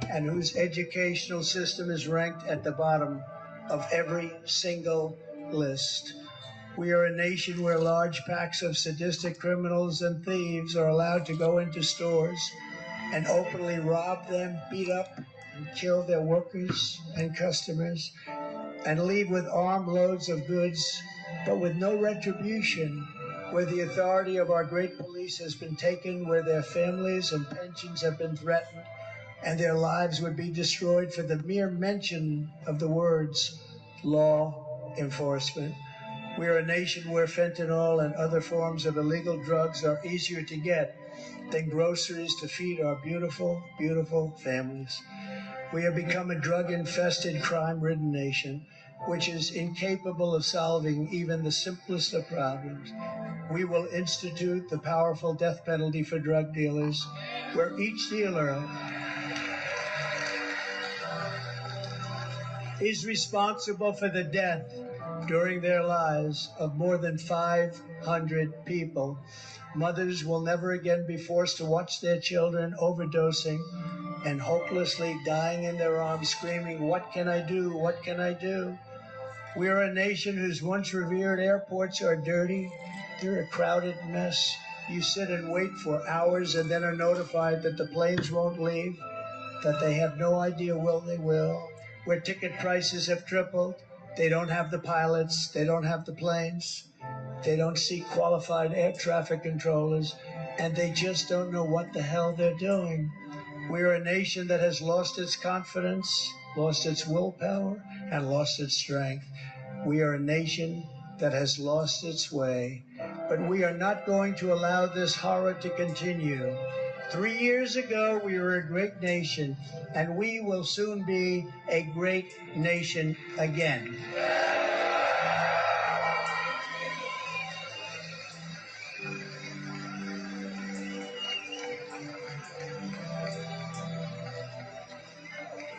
and whose educational system is ranked at the bottom of every single list. We are a nation where large packs of sadistic criminals and thieves are allowed to go into stores and openly rob them, beat up, and kill their workers and customers, and leave with armloads of goods, but with no retribution, where the authority of our great police has been taken, where their families and pensions have been threatened, and their lives would be destroyed for the mere mention of the words law enforcement. We are a nation where fentanyl and other forms of illegal drugs are easier to get than groceries to feed our beautiful, beautiful families. We have become a drug-infested, crime-ridden nation, which is incapable of solving even the simplest of problems. We will institute the powerful death penalty for drug dealers, where each dealer is responsible for the death during their lives of more than 500 people. Mothers will never again be forced to watch their children overdosing and hopelessly dying in their arms, screaming, "What can I do? What can I do?" We are a nation whose once revered airports are dirty. They're a crowded mess. You sit and wait for hours and then are notified that the planes won't leave, that they have no idea when they will, where ticket prices have tripled. They don't have the pilots. They don't have the planes. They don't see qualified air traffic controllers, and they just don't know what the hell they're doing. We are a nation that has lost its confidence, lost its willpower, and lost its strength. We are a nation that has lost its way, but we are not going to allow this horror to continue. 3 years ago, we were a great nation, and we will soon be a great nation again.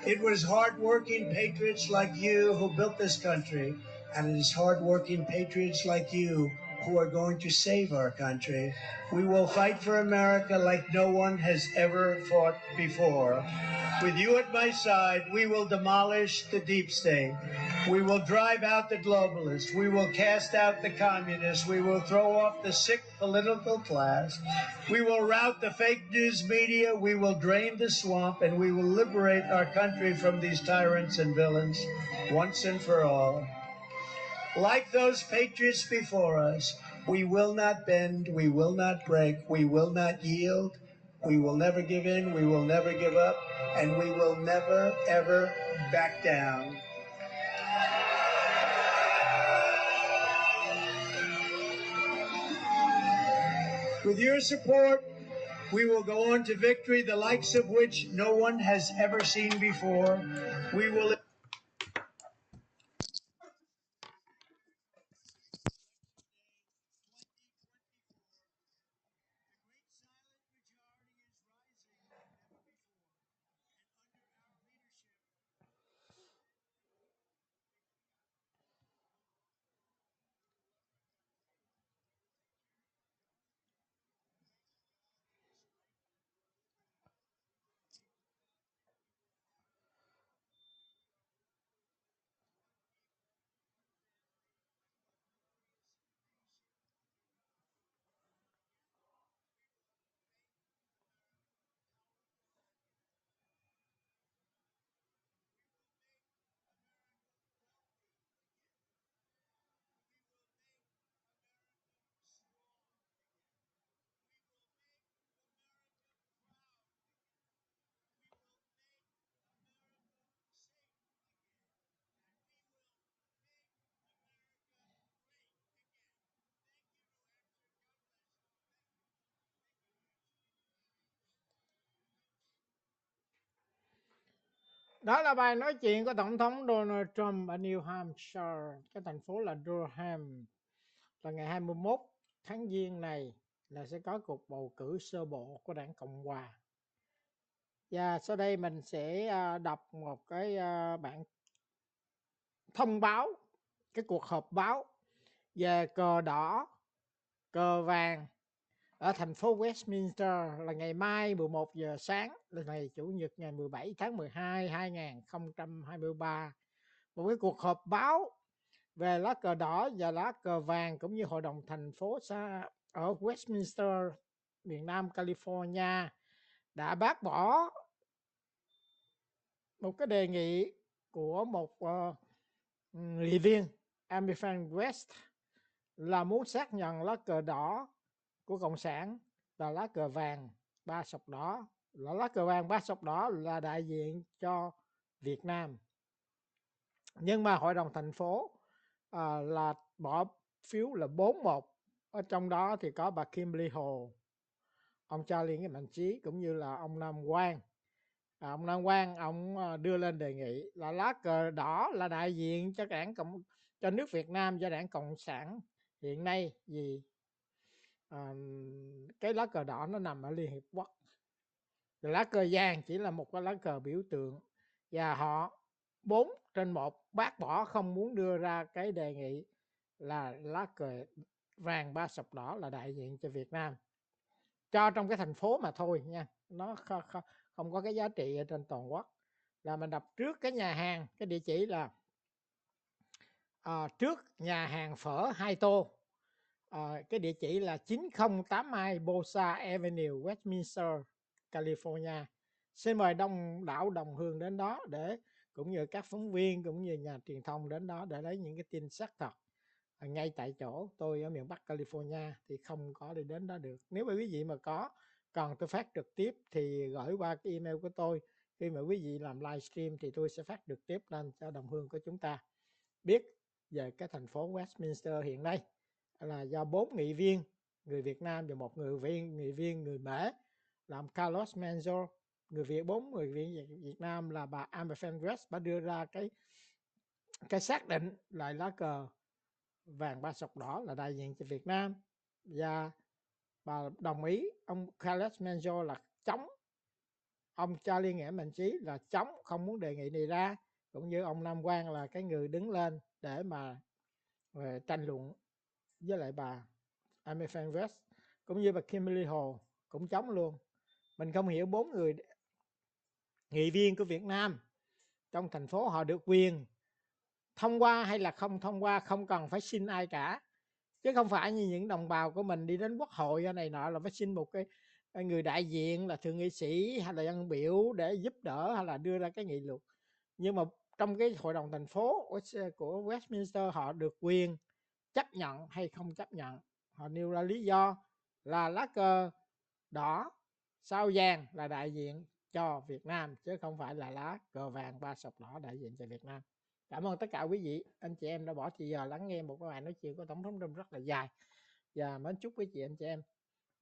It was hardworking patriots like you who built this country, and it is hardworking patriots like you who are going to save our country. We will fight for America like no one has ever fought before. With you at my side, we will demolish the deep state. We will drive out the globalists. We will cast out the communists. We will throw off the sick political class. We will rout the fake news media. We will drain the swamp, and we will liberate our country from these tyrants and villains once and for all. Like those patriots before us, we will not bend, we will not break, we will not yield, we will never give in, we will never give up, and we will never, ever back down. With your support, We will go on to victory, the likes of which no one has ever seen before. We will Đó là bài nói chuyện của Tổng thống Donald Trump ở New Hampshire, cái thành phố là Durham, là ngày 21 tháng Giêng này là sẽ có cuộc bầu cử sơ bộ của đảng Cộng Hòa. Và sau đây mình sẽ đọc một cái bản thông báo, cái cuộc họp báo về cờ đỏ, cờ vàng ở thành phố Westminster là ngày mai 11 giờ sáng, là ngày Chủ nhật ngày 17 tháng 12 2023. Một cái cuộc họp báo về lá cờ đỏ và lá cờ vàng cũng như Hội đồng thành phố ở Westminster, miền Nam California đã bác bỏ một cái đề nghị của một nghị viên American West là muốn xác nhận lá cờ đỏ của Cộng sản và lá cờ vàng ba sọc đỏ, là lá cờ vàng ba sọc đỏ là đại diện cho Việt Nam. Nhưng mà Hội đồng thành phố là bỏ phiếu là 4-1. Ở trong đó thì có bà Kimberly Hồ, ông Charlie cái Mạnh Trí cũng như là ông Nam Quang. Ông Nam Quang ông đưa lên đề nghị là lá cờ đỏ là đại diện cho cho nước Việt Nam, cho đảng Cộng sản hiện nay, vì cái lá cờ đỏ nó nằm ở Liên Hiệp Quốc. Lá cờ vàng chỉ là một cái lá cờ biểu tượng, và họ 4/1 bác bỏ, không muốn đưa ra cái đề nghị là lá cờ vàng ba sọc đỏ là đại diện cho Việt Nam, cho trong cái thành phố mà thôi nha, nó không có cái giá trị ở trên toàn quốc. Là mình đọc trước cái nhà hàng, cái địa chỉ là trước nhà hàng phở Hai Tô, cái địa chỉ là 9082 Bosa Avenue, Westminster, California. Xin mời đông đảo đồng hương đến đó, để cũng như các phóng viên cũng như nhà truyền thông đến đó để lấy những cái tin xác thật ngay tại chỗ. Tôi ở miền Bắc California thì không có đi đến đó được. Nếu mà quý vị mà còn tôi phát trực tiếp thì gửi qua cái email của tôi. Khi mà quý vị làm livestream thì tôi sẽ phát trực tiếp lên cho đồng hương của chúng ta biết về cái thành phố Westminster hiện nay, là do 4 nghị viên người Việt Nam và một nghị viên người Mễ là ông Carlos Manzo. 4 người viên Việt Nam là bà American West, bà đưa ra cái xác định lại lá cờ vàng ba sọc đỏ là đại diện cho Việt Nam, và bà đồng ý ông Carlos Manzo là chống, ông Charlie Nghĩa Mạnh Trí là chống, không muốn đề nghị này ra, cũng như ông Nam Quang là cái người đứng lên để mà tranh luận với lại bà American West, cũng như bà Kimberly Hồ cũng chống luôn. Mình không hiểu 4 người nghị viên của Việt Nam trong thành phố họ được quyền thông qua hay là không thông qua, không cần phải xin ai cả, chứ không phải như những đồng bào của mình đi đến quốc hội này nọ là phải xin một cái người đại diện là thượng nghị sĩ hay là dân biểu để giúp đỡ hay là đưa ra cái nghị luật. Nhưng mà trong cái hội đồng thành phố của Westminster họ được quyền chấp nhận hay không chấp nhận. Họ nêu ra lý do là lá cờ đỏ sao vàng là đại diện cho Việt Nam, chứ không phải là lá cờ vàng ba sọc đỏ đại diện cho Việt Nam. Cảm ơn tất cả quý vị, anh chị em đã bỏ thời giờ lắng nghe một cái bài nói chuyện của Tổng thống Trump rất là dài, và mến chúc quý chị anh chị em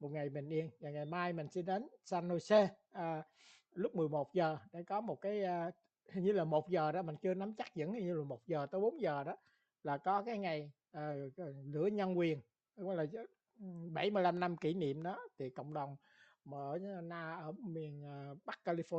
một ngày bình yên. Và ngày mai mình sẽ đến San Jose lúc 11 giờ để có một cái hình như là 1 giờ đó, mình chưa nắm chắc vẫn hình như là 1 giờ tới 4 giờ đó, là có cái ngày lửa nhân quyền, gọi là 75 năm kỷ niệm đó, thì cộng đồng mà ở miền Bắc California